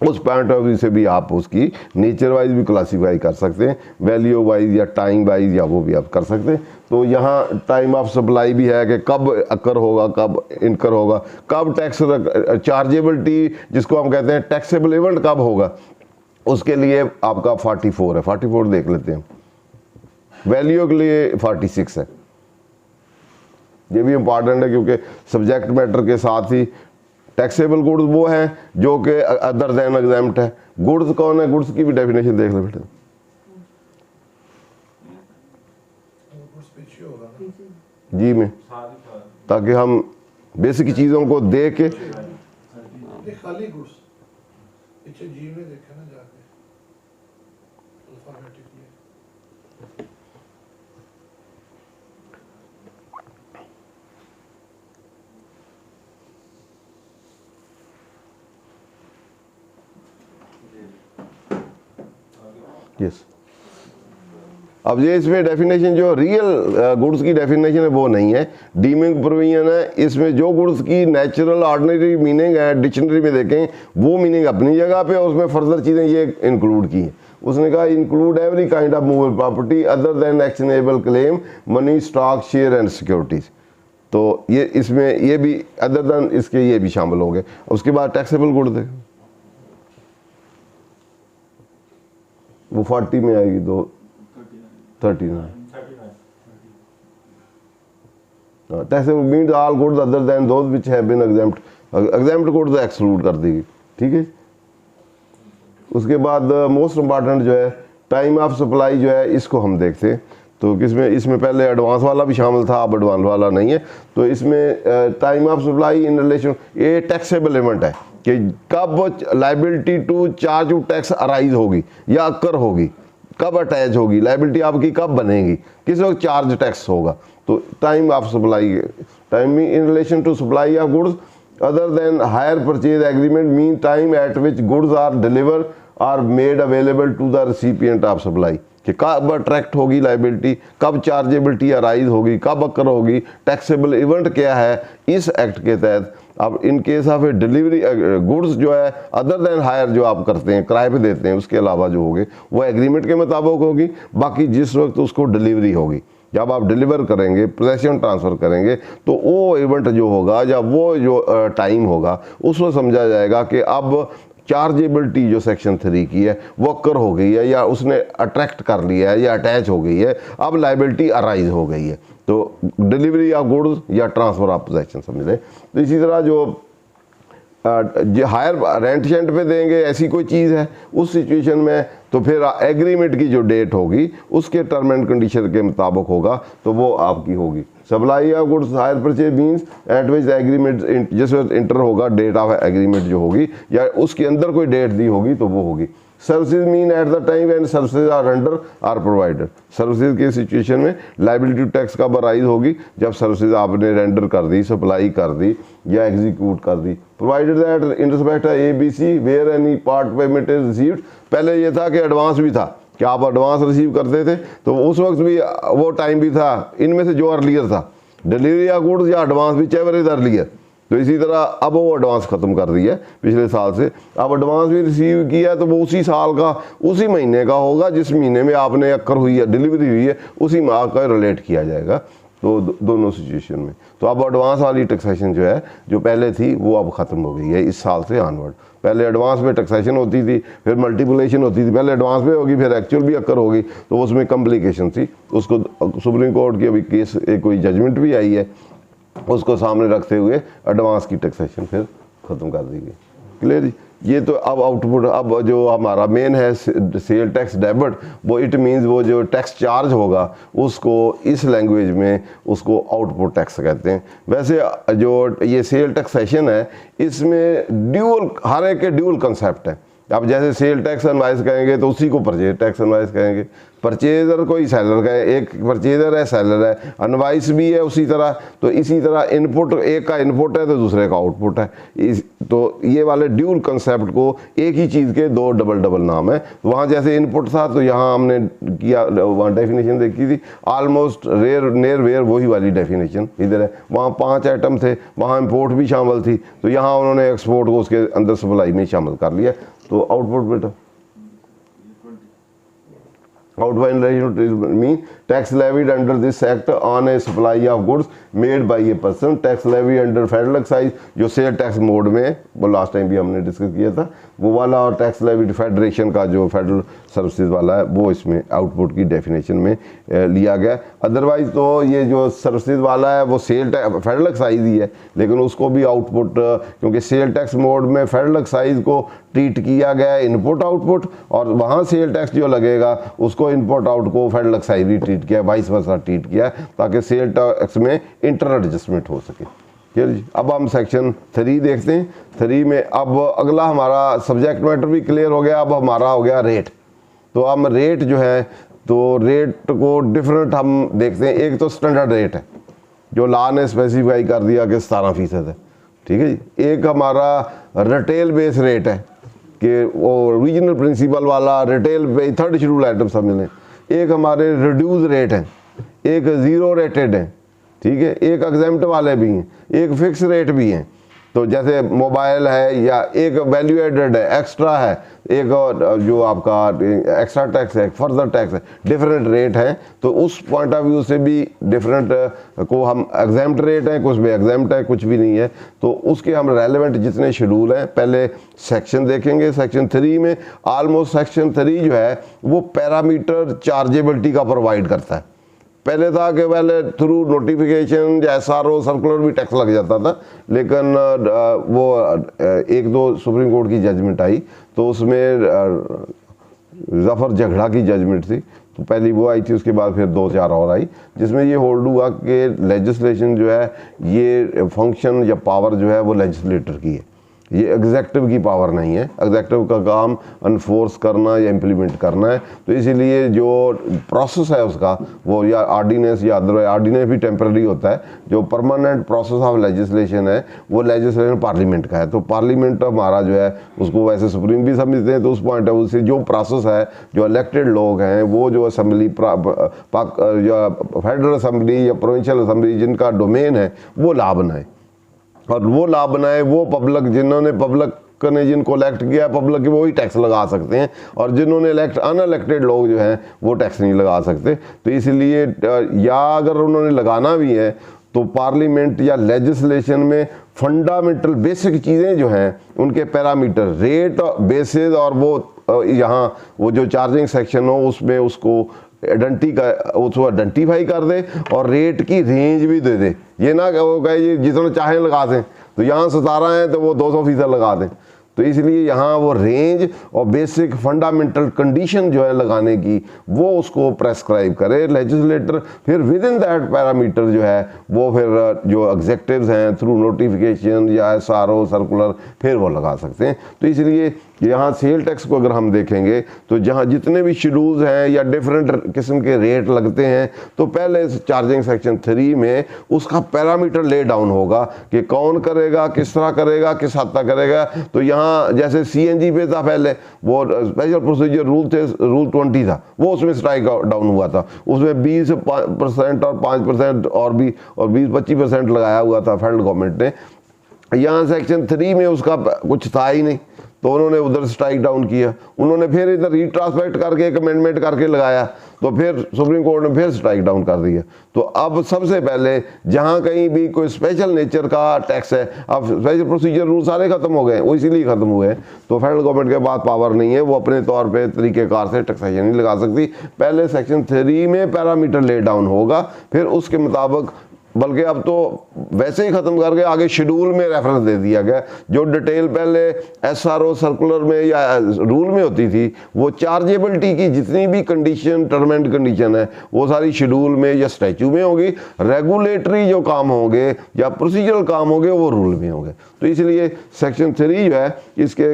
उस पॉइंट ऑफ व्यू से भी आप उसकी नेचर वाइज भी क्लासीफाई कर सकते हैं, वैल्यू वाइज या टाइम वाइज, या वो भी आप कर सकते हैं। तो यहाँ टाइम ऑफ सप्लाई भी है कि कब अकर होगा, कब इनकर होगा, कब टैक्स चार्जेबिलिटी जिसको हम कहते हैं टैक्सेबल इवेंट कब होगा, उसके लिए आपका 44 है। 44 देख लेते हैं। वैल्यू के लिए 46 है। ये भी इम्पॉर्टेंट है क्योंकि सब्जेक्ट मैटर के साथ ही टैक्सेबल गुड्स वो हैं जो कि अदर देन एग्जाम्प्ट है। गुड्स कौन है, गुड्स की भी डेफिनेशन देख लो बेटे जी में, ताकि हम बेसिक चीज़ों को देख के खाली गुड्स पीछे जी में देखा ना जाके अल्फाबेटिकली। यस अब ये इसमें डेफिनेशन जो रियल गुड्स की डेफिनेशन है वो नहीं है, डीमिंग प्रोविजन है। इसमें जो गुड्स की नेचुरल ऑर्डिनरी मीनिंग है डिक्शनरी में देखें वो मीनिंग अपनी जगह पे, उसमें फर्दर चीज़ें ये इंक्लूड की हैं। उसने कहा include every kind of movable property other than actionable claim, money, stock, share and securities. तो ये इसमें ये भी अदर देन इसके ये भी शामिल हो गए। उसके बाद टैक्सेबल गुड थे वो 40 में आएगी, 39 taxable means all goods other than those which have been exempt, exempt goods exclude कर देगी, ठीक है। उसके बाद मोस्ट इम्पॉर्टेंट जो है टाइम ऑफ सप्लाई जो है इसको हम देखते हैं। तो किसमें, इसमें पहले एडवांस वाला भी शामिल था, अब एडवांस वाला नहीं है। तो इसमें time of supply in relation, ये टैक्सेबल इवेंट है कि कब liability to charge to tax arise होगी या अक्कर होगी, कब अटैच होगी, लाइबिलिटी आपकी कब बनेगी, किस वक्त चार्ज टैक्स होगा। तो time of supply, time in relation to supply of goods other than hire purchase agreement mean time at which goods are deliver or made available to the recipient of supply, कि कब attract होगी liability, कब chargeability arise होगी, कब occur होगी, taxable event क्या है इस एक्ट के तहत। अब इन case of a delivery goods जो है अदर देन हायर जो आप करते हैं, किराए पे देते हैं, उसके अलावा जो होगी वो एग्रीमेंट के मुताबिक होगी। बाकी जिस वक्त उसको डिलीवरी होगी, जब आप डिलीवर करेंगे, पोजेशन ट्रांसफ़र करेंगे, तो वो इवेंट जो होगा या वो जो टाइम होगा उसमें समझा जाएगा कि अब चार्जेबिलिटी जो सेक्शन 3 की है वो अक्कर हो गई है या उसने अट्रैक्ट कर लिया है या अटैच हो गई है, अब लाइबिलिटी अराइज हो गई है। तो डिलीवरी ऑफ गुड्स या ट्रांसफ़र ऑफ पोजेशन समझ लें। तो इसी तरह जो हायर रेंट शेंट पे देंगे ऐसी कोई चीज़ है, उस सिचुएशन में तो फिर एग्रीमेंट की जो डेट होगी उसके टर्म एंड कंडीशन के मुताबिक होगा, तो वो आपकी होगी। Supply of goods hire purchase means eight which agreement, जिस वक्त इंटर होगा डेट ऑफ एग्रीमेंट जो होगी या उसके अंदर कोई डेट दी होगी तो वो होगी। Services mean at the time and services are render or provided, services के सिचुएशन में लाइबिलिटी टैक्स कब अराइज होगी, जब सर्विसेज आपने रेंडर कर दी, सप्लाई कर दी या एग्जीक्यूट कर दी। Provided that in respect ABC where any part payment is received, पहले ये था कि एडवांस भी था कि आप एडवांस रिसीव करते थे, तो उस वक्त भी वो टाइम भी था, इनमें से जो अर्लियर था डिलीवरी या गुड्स या एडवांस भी चेवर इज अर्लियर। तो इसी तरह अब वो एडवांस ख़त्म कर दी है पिछले साल से, अब एडवांस भी रिसीव किया तो वो उसी साल का उसी महीने का होगा जिस महीने में आपने अक्कर हुई है, डिलीवरी हुई है, उसी माह का रिलेट किया जाएगा। तो दोनों सिचुएशन में तो अब एडवांस वाली टैक्सेशन जो है जो पहले थी वो अब ख़त्म हो गई है इस साल से ऑनवर्ड। पहले एडवांस में टैक्सेशन होती थी, फिर मल्टीप्लिकेशन होती थी, पहले एडवांस में होगी फिर एक्चुअल भी अक्कर होगी, तो उसमें कॉम्प्लिकेशन थी। उसको सुप्रीम कोर्ट की अभी केस एक कोई जजमेंट भी आई है, उसको सामने रखते हुए एडवांस की टैक्सेशन फिर ख़त्म कर दी गई। क्लियर जी। ये तो अब आउटपुट, अब जो हमारा मेन है सेल टैक्स डेबिट, वो इट मीन्स वो जो टैक्स चार्ज होगा उसको इस लैंग्वेज में उसको आउटपुट टैक्स कहते हैं। वैसे जो ये सेल टैक्सेशन है इसमें ड्यूअल, हर एक के ड्यूअल कंसेप्ट है। अब जैसे सेल टैक्स इनवाइस कहेंगे तो उसी को परचेज टैक्स इनवाइस कहेंगे, परचेजर कोई सेलर का है, एक परचेजर है सेलर है, इनवाइस भी है उसी तरह। तो इसी तरह इनपुट, एक का इनपुट है तो दूसरे का आउटपुट है। तो ये वाले ड्यूल कंसेप्ट को एक ही चीज़ के दो डबल डबल नाम है। वहाँ जैसे इनपुट था तो यहाँ हमने किया, वहाँ डेफिनेशन देखी थी ऑलमोस्ट रेयर नेर वेयर वही वाली डेफिनेशन इधर है। वहाँ 5 आइटम थे, वहाँ इम्पोर्ट भी शामिल थी, तो यहाँ उन्होंने एक्सपोर्ट को उसके अंदर सप्लाई में शामिल कर लिया। तो आउटपुट बेटा Outbound revenue mean tax levied under this act on a supply of goods made by a person. Tax levy under federal excise जो सेल टैक्स मोड में, वो लास्ट टाइम भी हमने डिस्कस किया था, वो वाला, और टैक्स लेवी फेडरेशन का जो फेडरल सर्विसेज वाला है वो इसमें आउटपुट की डेफिनेशन में लिया गया। अदरवाइज तो ये जो सर्विसेज वाला है वो सेल टैक्स फेडरल एक्साइज ही है, लेकिन उसको भी आउटपुट, क्योंकि सेल टैक्स मोड में फेडरल एक्साइज को ट्रीट किया गया है इनपुट आउटपुट, और वहाँ सेल टैक्स जो लगेगा उसको इनपुट आउट को फेडरल एक्साइज भी ट्रीट किया, वाइस वर्सा ट्रीट किया, ताकि सेल टैक्स में इंटर एडजस्टमेंट हो सके। ठीक जी। अब हम सेक्शन 3 देखते हैं। 3 में अब अगला हमारा सब्जेक्ट मैटर भी क्लियर हो गया, अब हमारा हो गया रेट। तो हम रेट जो है, तो रेट को डिफरेंट हम देखते हैं। एक तो स्टैंडर्ड रेट है जो लॉ ने स्पेसिफाई कर दिया कि 17% है, ठीक है जी। एक हमारा रिटेल बेस रेट है कि वो रीजनल प्रिंसिपल वाला रिटेल पे 3rd शेड्यूल आइटम समझ लें। एक हमारे रिड्यूस रेट हैं, एक ज़ीरो रेटेड है, ठीक है, एक एग्जेम्प्ट वाले भी हैं, एक फिक्स रेट भी हैं। तो जैसे मोबाइल है, या एक वैल्यू एडेड है, एक्स्ट्रा है, एक जो आपका एक्स्ट्रा टैक्स है, फर्दर टैक्स है, डिफरेंट रेट है। तो उस पॉइंट ऑफ व्यू से भी डिफरेंट को हम एग्जाम्प्ट रेट है, कुछ में एग्जाम्प्ट है, कुछ भी नहीं है। तो उसके हम रेलेवेंट जितने शेड्यूल हैं पहले सेक्शन देखेंगे। सेक्शन 3 में ऑलमोस्ट सेक्शन 3 जो है वो पैरामीटर चार्जेबिलिटी का प्रोवाइड करता है। पहले था कि पहले थ्रू नोटिफिकेशन या SRO सर्कुलर भी टैक्स लग जाता था, लेकिन वो 1-2 सुप्रीम कोर्ट की जजमेंट आई, तो उसमें जफर झगड़ा की जजमेंट थी, तो पहली वो आई थी, उसके बाद फिर 2-4 और आई, जिसमें ये होल्ड हुआ कि लेजिस्लेशन जो है, ये फंक्शन या पावर जो है वो लेजिस्लेटर की है, ये एग्जेक्टिव की पावर नहीं है। एग्जेक्टिव का काम अनफोर्स करना या इम्प्लीमेंट करना है। तो इसीलिए जो प्रोसेस है उसका, वो या ऑर्डिनेंस या अदरवाइज, ऑर्डिनेंस भी टेम्पररी होता है, जो परमानेंट प्रोसेस ऑफ लेजिस्लेशन है वो लेजिस्लेशन पार्लियामेंट का है। तो पार्लियामेंट हमारा जो है उसको वैसे सुप्रीम भी समझते हैं। तो उस पॉइंट ऑफ व्यू से जो प्रोसेस है, जो इलेक्टेड लोग हैं, वो जो असेंबली या फेडरल असेंबली या प्रोविंशियल असेंबली जिनका डोमेन है, वो लॉ बनाए, और वो लॉ बनाए वो पब्लिक, जिन्होंने पब्लिक ने जिनको इलेक्ट किया है पब्लिक की, वो ही टैक्स लगा सकते हैं, और जिन्होंने अनइलेक्टेड लोग जो हैं वो टैक्स नहीं लगा सकते। तो इसलिए या अगर उन्होंने लगाना भी है तो पार्लियामेंट या लेजिस्लेशन में फंडामेंटल बेसिक चीज़ें जो हैं उनके पैरामीटर, रेट बेसिस, और वो यहाँ वो जो चार्जिंग सेक्शन हो उसमें उसको उसको आइडेंटिफाई कर दे और रेट की रेंज भी दे दे। ये ना कि वो कहे जितना चाहे लगा दें, तो यहाँ 17 हैं तो वो 200% लगा दें। तो इसलिए यहाँ वो रेंज और बेसिक फंडामेंटल कंडीशन जो है लगाने की, वो उसको प्रेस्क्राइब करे लेजिस्लेटर। फिर विद इन दैट पैरामीटर जो है वो फिर जो एग्जेक्टिव्स हैं थ्रू नोटिफिकेशन या SRO सर्कुलर फिर वो लगा सकते हैं। तो इसलिए यहाँ सेल टैक्स को अगर हम देखेंगे तो जहाँ जितने भी शेड्यूल्स हैं या डिफरेंट किस्म के रेट लगते हैं, तो पहले चार्जिंग सेक्शन 3 में उसका पैरामीटर ले डाउन होगा कि कौन करेगा, किस तरह करेगा, किस हद तक करेगा। तो यहाँ जैसे CNG पे था पहले, वो स्पेशल प्रोसीजर रूल थे, रूल 20 था, वो उसमें स्ट्राइक डाउन हुआ था। उसमें 20% और 5% और 20-25% लगाया हुआ था फेडरल गवर्नमेंट ने। यहाँ सेक्शन 3 में उसका कुछ था ही नहीं, तो उन्होंने उधर स्ट्राइक डाउन किया। उन्होंने फिर इधर रिट्रांसपेक्ट करके एक अमेंडमेंट करके लगाया, तो फिर सुप्रीम कोर्ट ने फिर स्ट्राइक डाउन कर दिया। तो अब सबसे पहले जहाँ कहीं भी कोई स्पेशल नेचर का टैक्स है, अब स्पेशल प्रोसीजर रूल सारे खत्म हो गए, वो इसीलिए खत्म हुए हैं। तो फेडरल गवर्नमेंट के पास पावर नहीं है, वो अपने तौर पे तरीक़ेकार से टैक्सेशन नहीं लगा सकती। पहले सेक्शन 3 में पैरामीटर ले डाउन होगा, फिर उसके मुताबिक, बल्कि अब तो वैसे ही ख़त्म करके आगे शेड्यूल में रेफरेंस दे दिया गया। जो डिटेल पहले SRO सर्कुलर में या रूल में होती थी, वो चार्जेबिलिटी की जितनी भी कंडीशन, टर्म एंड कंडीशन है, वो सारी शेड्यूल में या स्टैच्यू में होगी। रेगुलेटरी जो काम होंगे या प्रोसीजरल काम होंगे वो रूल में होंगे। तो इसलिए सेक्शन 3 जो है इसके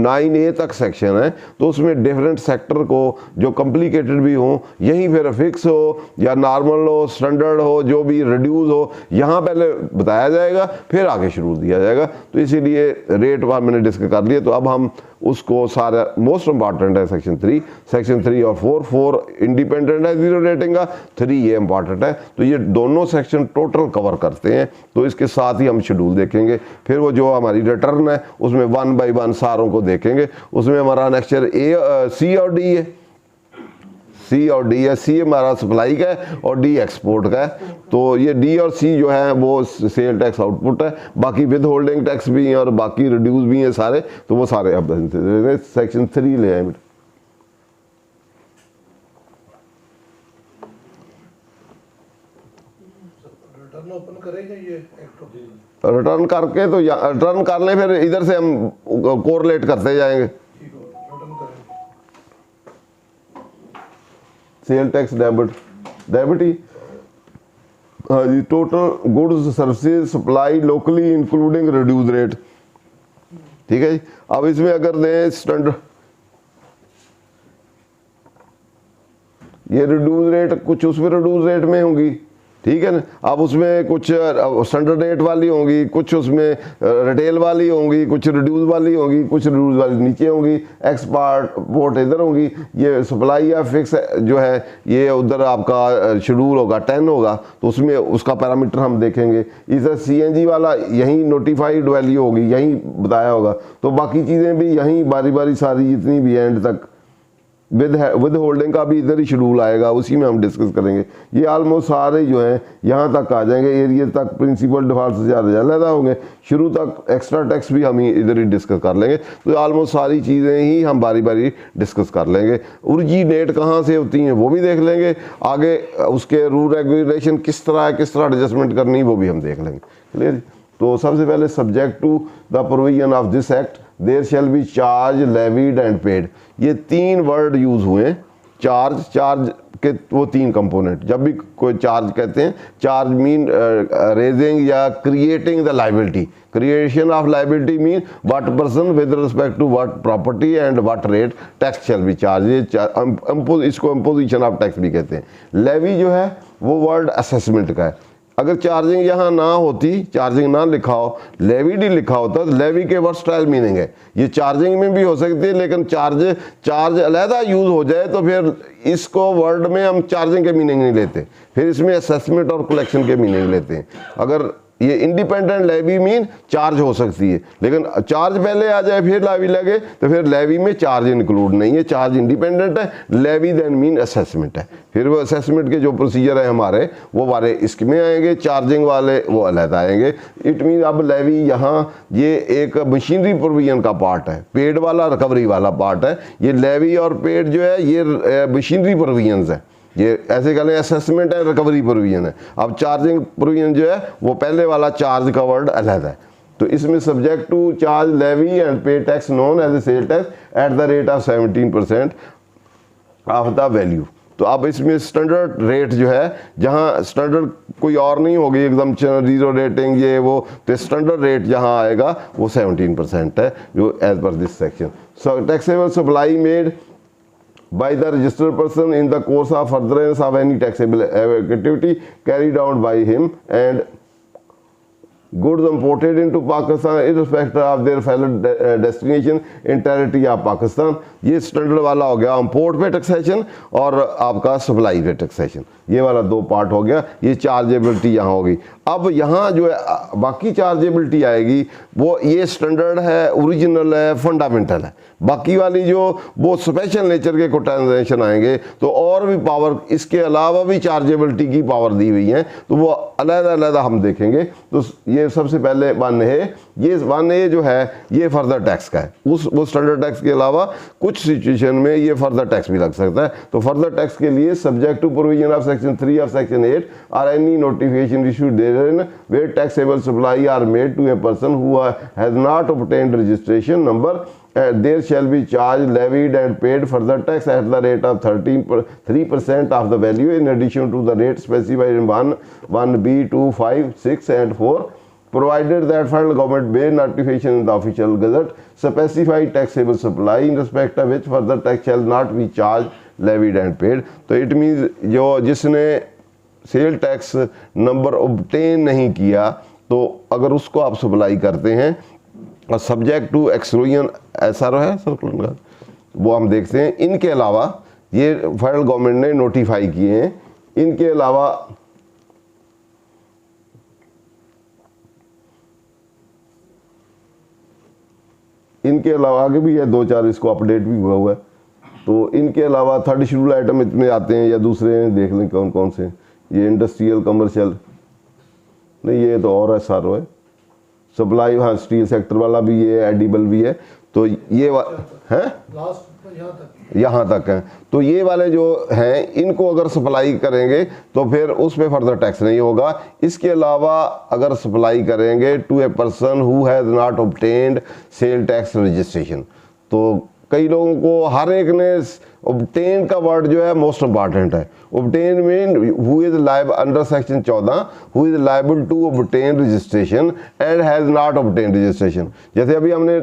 9A तक सेक्शन है, तो उसमें डिफरेंट सेक्टर को जो कॉम्प्लिकेटेड भी हों, यहीं फिर फिक्स हो या नॉर्मल हो, स्टैंडर्ड हो, जो भी रिड्यूस हो, यहाँ पहले बताया जाएगा, फिर आगे शुरू दिया जाएगा। तो इसीलिए रेट वार मैंने डिस्कस कर लिया। तो अब हम उसको सारा, मोस्ट इंपॉर्टेंट है सेक्शन 3 और 4 इंडिपेंडेंट है 0 रेटिंग का, 3 ये इंपॉर्टेंट है। तो ये दोनों सेक्शन टोटल कवर करते हैं। तो इसके साथ ही हम शेड्यूल देखेंगे। फिर वो जो हमारी रिटर्न है उसमें 1 by 1 सारों को देखेंगे। उसमें हमारा नेक्स्ट C और D है। सी और डी है। सी हमारा सप्लाई का है और डी एक्सपोर्ट का है। तो ये डी और सी जो है वो सेल टैक्स आउटपुट है, बाकी विद होल्डिंग टैक्स भी हैं और बाकी रिड्यूस भी हैं सारे, तो वो सारे अब सेक्शन 3 ले आए। रिटर्न ओपन करेंगे ये रिटर्न करके तो रिटर्न कर लें, फिर इधर से हम कोरिलेट करते जाएंगे। रिटर्न करेंगे सेल टैक्स डेबिट ही, हाँ जी, total goods services supply locally including reduce rate, ठीक है जी। अब इसमें अगर दें स्टैंडर्ड, ये रिड्यूस रेट कुछ उसमें रिड्यूस रेट में होंगी, ठीक है ना। अब उसमें कुछ स्टैंडर्ड रेट वाली होंगी, कुछ उसमें रिटेल वाली होंगी, कुछ रिड्यूस वाली होंगी, कुछ रिड्यूस वाली नीचे होंगी, एक्सपोर्ट इधर होंगी। ये सप्लाई या फिक्स जो है ये उधर आपका शेड्यूल होगा 10 होगा, तो उसमें उसका पैरामीटर हम देखेंगे। इधर CNG वाला यहीं नोटिफाइड वैल्यू होगी, यहीं बताया होगा, तो बाकी चीज़ें भी यहीं बारी बारी सारी जितनी भी एंड तक विद होल्डिंग का भी इधर ही शेड्यूल आएगा, उसी में हम डिस्कस करेंगे। ये ऑलमोस्ट सारे जो हैं यहाँ तक आ जाएंगे, एरिया तक प्रिंसिपल डिफॉल्ट से ज़्यादा होंगे, शुरू तक एक्स्ट्रा टैक्स भी हम इधर ही डिस्कस कर लेंगे। तो ऑलमोस्ट सारी चीज़ें ही हम बारी बारी डिस्कस कर लेंगे। ओरिजिनेट कहाँ से होती हैं वो भी देख लेंगे, आगे उसके रूल रेगुलेशन किस तरह है, किस तरह एडजस्टमेंट करनी वो भी हम देख लेंगे। क्लियर। तो सबसे पहले subject to the provision of this act there shall be charge levied and paid. ये 3 वर्ड यूज हुए। चार्ज के वो 3 कंपोनेंट, जब भी कोई चार्ज कहते हैं, चार्ज मीन रेजिंग या creating the liability. Creation of liability mean what person with respect to what property and what rate tax shall be charge. ये इसको इम्पोजिशन ऑफ टैक्स भी कहते हैं। लेवी जो है वो वर्ड असेसमेंट का है। अगर चार्जिंग यहाँ ना होती, चार्जिंग ना लिखा हो, लेवी डी लिखा होता, तो लेवी के वर्सटाइल मीनिंग है। ये चार्जिंग में भी हो सकती है, लेकिन चार्ज अलहदा यूज हो जाए तो फिर इसको वर्ड में हम चार्जिंग के मीनिंग नहीं लेते, फिर इसमें असेसमेंट और कलेक्शन के मीनिंग लेते हैं। अगर ये इंडिपेंडेंट लेवी मीन चार्ज हो सकती है, लेकिन चार्ज पहले आ जाए फिर लेवी लगे तो फिर लेवी में चार्ज इंक्लूड नहीं है, चार्ज इंडिपेंडेंट है। लेवी देन मीन असेसमेंट है, फिर वो असेसमेंट के जो प्रोसीजर है हमारे वो वाले इसमें आएंगे, चार्जिंग वाले वो अलग आएंगे। इट मीन अब लेवी यहाँ ये एक मशीनरी प्रोविजन का पार्ट है, पेड वाला रिकवरी वाला पार्ट है। ये लेवी और पेड जो है ये मशीनरी प्रोविजन है, ये ऐसे कह लें असेसमेंट है, रिकवरी प्रोविजन है। अब चार्जिंग प्रोविजन जो है वो पहले वाला चार्ज का वर्ड अलग है। तो इसमें subject to charge levy and pay tax known as a sale tax at the rate of 17% of the value. तो अब इसमें स्टैंडर्ड रेट जो है, जहाँ स्टैंडर्ड कोई और नहीं होगी एकदम जीरो रेटिंग ये वो, तो स्टैंडर्ड रेट जहाँ आएगा वो 17% है जो as per this section. So taxable supply made by the registered person in the course of furtherance of any taxable activity carried out by him, and goods imported into Pakistan irrespective of their final destination in territory of Pakistan। ये standard वाला हो गया import पे taxation और आपका supply पे taxation, ये वाला 2 पार्ट हो गया। ये चार्जेबिलिटी यहाँ होगी। अब यहाँ जो है बाकी चार्जेबिलिटी आएगी वो ये स्टैंडर्ड है, ओरिजिनल है, फंडामेंटल है। बाकी वाली जो वो स्पेशल नेचर के को ट्रांजेक्शन आएंगे तो और भी पावर इसके अलावा भी चार्जेबिलिटी की पावर दी हुई है, तो वो अलग हम देखेंगे। तो ये सबसे पहले 1A, ये 1A जो है ये फर्दर टैक्स का है। वो स्टैंडर्ड टैक्स के अलावा कुछ सिचुएशन में ये फर्दर टैक्स भी लग सकता है। तो फर्दर टैक्स के लिए subject to provision of section 3 of section 8 और any notification issued therein where taxable supply are made to a person who has not obtained registration number, there shall be charged, levied and paid further tax at the rate of 3% of the value in addition to the rate specified in 1B, 2, 5, 6 and 4, provided that federal government may notification in the official gazette specify taxable supply in respect of which further tax shall not be charged, levied and paid। तो it means जो जिसने sale tax number obtain नहीं किया तो अगर उसको आप supply करते हैं और सब्जेक्ट टू एक्सक्लूजन ऐसा है सर्कुलर का, वो हम देखते हैं। इनके अलावा ये फेडरल गवर्नमेंट ने नोटिफाई किए हैं, इनके अलावा आगे भी है 2-4 इसको अपडेट भी हुआ है। तो इनके अलावा थर्ड शेड्यूल आइटम इतने आते हैं या दूसरे देख लें कौन कौन से। ये इंडस्ट्रियल कमर्शियल नहीं, ये तो और है सारो है। सप्लाई, हाँ स्टील सेक्टर वाला भी ये एडिबल भी है। तो ये है यहाँ तक है। तो ये वाले जो हैं इनको अगर सप्लाई करेंगे तो फिर उस पर फर्दर टैक्स नहीं होगा। इसके अलावा अगर सप्लाई करेंगे to a person who has not obtained sale tax registration, तो कई लोगों को हर एक ने ऑब्टेन का वर्ड जो है मोस्ट इंपॉर्टेंट है। Obtain mean who is liable under section 14 who is liable to obtain registration and has not obtain registration. जैसे अभी हमने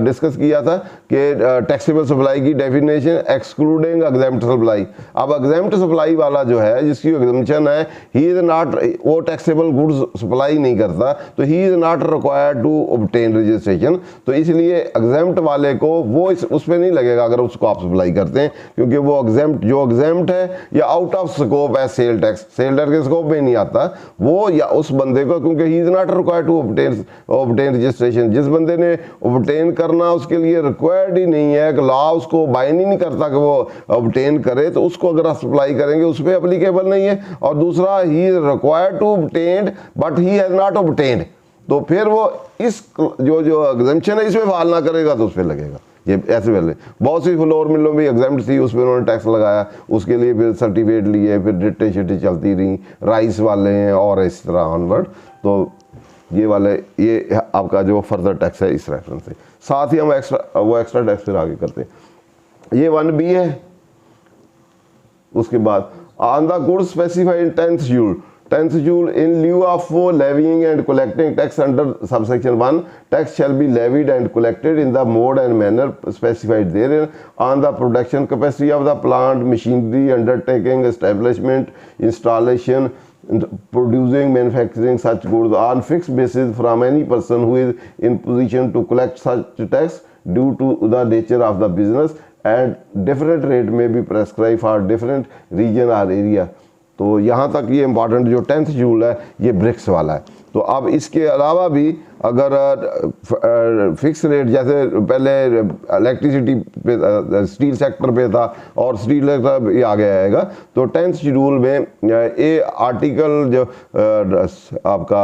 डिस्कस किया था कि टैक्सेबल सप्लाई की डेफिनेशन एक्सक्लूडिंग एग्जेम्प्ट सप्लाई। अब एग्जेम्प्ट सप्लाई वाला जो है जिसकी एग्जम्पशन है ही इज नॉट, वो टैक्सेबल गुड्स सप्लाई नहीं करता, तो he is not required to obtain registration. तो इसलिए एग्जेम्प्ट वाले को वो उस पर नहीं लगेगा अगर उसको आप सप्लाई करते हैं, क्योंकि वो एग्जेम्प्ट जो एग्जेम्प्ट है या आउट ऑफ स्कोप है सेल टैक्स के स्कोप में नहीं आता वो, या उस बंदे को, क्योंकि he is not required to obtain registration. जिस बंदे ने ऑब्टेन करना उसके लिए रिक्वायर्ड ही नहीं है कि लॉ उसको बाइंड ही नहीं करता कि वो ऑब्टेन करे, तो उसको अगर आप सप्लाई करेंगे उस पर एप्लीकेबल नहीं है। और दूसरा he is required to obtain but he has not obtained, तो फिर वो इस जो एग्जम्पशन है इसमें फाल ना करेगा तो उस पर लगेगा। ये ऐसे पहले बहुत सी फ्लोर मिलों में एग्जाम्प्ट थी, उस पर उन्होंने टैक्स लगाया, उसके लिए फिर सर्टिफिकेट लिए, फिर डिटें शिटें चलती रही, राइस वाले हैं और इस तरह ऑनवर्ड। तो ये वाले ये आपका जो फर्दर टैक्स है इस रेफरेंस से। साथ ही हम एक्स्ट्रा टैक्स फिर आगे करते हैं। ये 1B है। उसके बाद on the goods specified in 10th schedule in lieu of levying and collecting tax under subsection 1, tax shall be levied and collected in the mode and manner specified therein on the production capacity of the plant, machinery, undertaking, establishment, installation, producing, manufacturing such goods on fixed basis from any person who is in position to collect such tax due to the nature of the business, and different rate may be prescribed for different region or area। तो यहाँ तक ये important जो 10th schedule है ये BRICS वाला है। तो अब इसके अलावा भी अगर फिक्स रेट, जैसे पहले इलेक्ट्रिसिटी पे स्टील सेक्टर पे था और स्टील सेक्टर ये आगे आएगा, तो 10th शेड्यूल में ये आर्टिकल जो आपका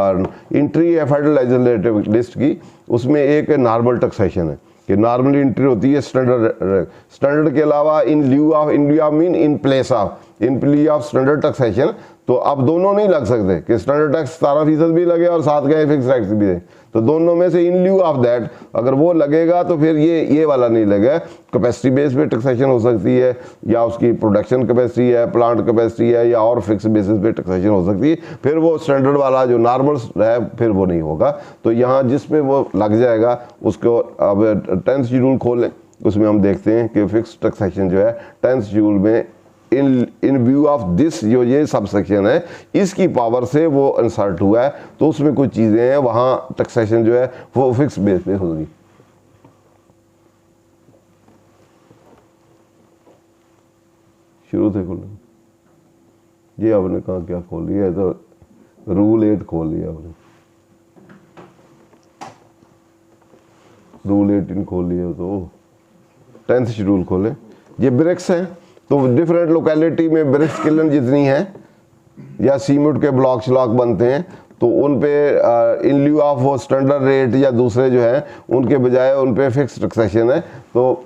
एंट्री है फेडरल लेजिस्लेटिव लिस्ट की, उसमें एक नॉर्मल टैक्सेशन है कि नॉर्मली एंट्री होती है स्टैंडर्ड के अलावा in lieu of mean in place of standard taxation. तो अब दोनों नहीं लग सकते कि स्टैंडर्ड टैक्स 17% भी लगे और साथ गए फिक्स टैक्स भी दे, तो दोनों में से इन लिeu ऑफ दैट अगर वो लगेगा तो फिर ये वाला नहीं लगेगा। कैपेसिटी बेस पे टैक्सेशन हो सकती है, या उसकी प्रोडक्शन कैपेसिटी है, प्लांट कैपेसिटी है, या और फिक्स बेसिस पे टैक्सेशन हो सकती है। फिर वो स्टैंडर्ड वाला जो नॉर्मल है फिर वो नहीं होगा। तो यहाँ जिसमें वो लग जाएगा उसको अब 10th शेड्यूल खोलें, उसमें हम देखते हैं कि फिक्स टैक्सेशन जो है 10th शेड्यूल में इन व्यू ऑफ दिस जो ये सब सेक्शन है इसकी पावर से वो इंसर्ट हुआ है, तो उसमें कुछ चीज़ें हैं वहाँ टैक्सेशन जो है वो फिक्स बेस पे होगी। शुरू से खोल, ये आपने कहा क्या खोल लिया है, तो रूल 8 खोल लिया आपने, रूल 18 खोल लिया, तो 10th शेड्यूल खोले। ये ब्रिक्स हैं, तो डिफरेंट लोकेलिटी में ब्रिक्स किलन जितनी है या सीमेंट के ब्लॉक श्लॉक बनते हैं, तो उन पे इन लिeu ऑफ वो स्टैंडर्ड रेट या दूसरे जो है उनके बजाय उन पे फिक्स टैक्सेशन है। तो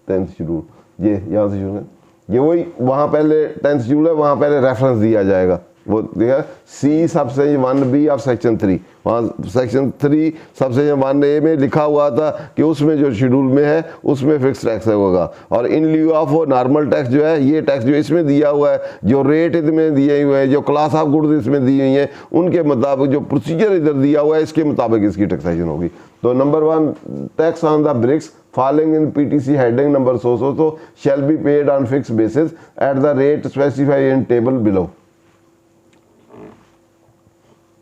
10th शेड्यूल ये यहाँ से शुरू है, ये वही वहाँ पहले 10th शेड्यूल है, वहाँ पहले रेफरेंस दिया जाएगा, वो देखा C subsection 1B of section 3, वहाँ सेक्शन 3 सबसेक्शन 1A में लिखा हुआ था कि उसमें जो शेड्यूल में है उसमें फिक्स टैक्स होगा। और इन लिeu ऑफ वो नॉर्मल टैक्स जो है, ये टैक्स जो इसमें दिया हुआ है, जो रेट इसमें दिए हुए हैं, जो क्लास ऑफ गुड्स इसमें दी हुई हैं, उनके मुताबिक जो प्रोसीजर इधर दिया हुआ है इसके मुताबिक इसकी टैक्सेशन होगी। तो number 1 tax on the bricks falling in PTC heading number so shall be paid on fixed basis at the rate specified in table below।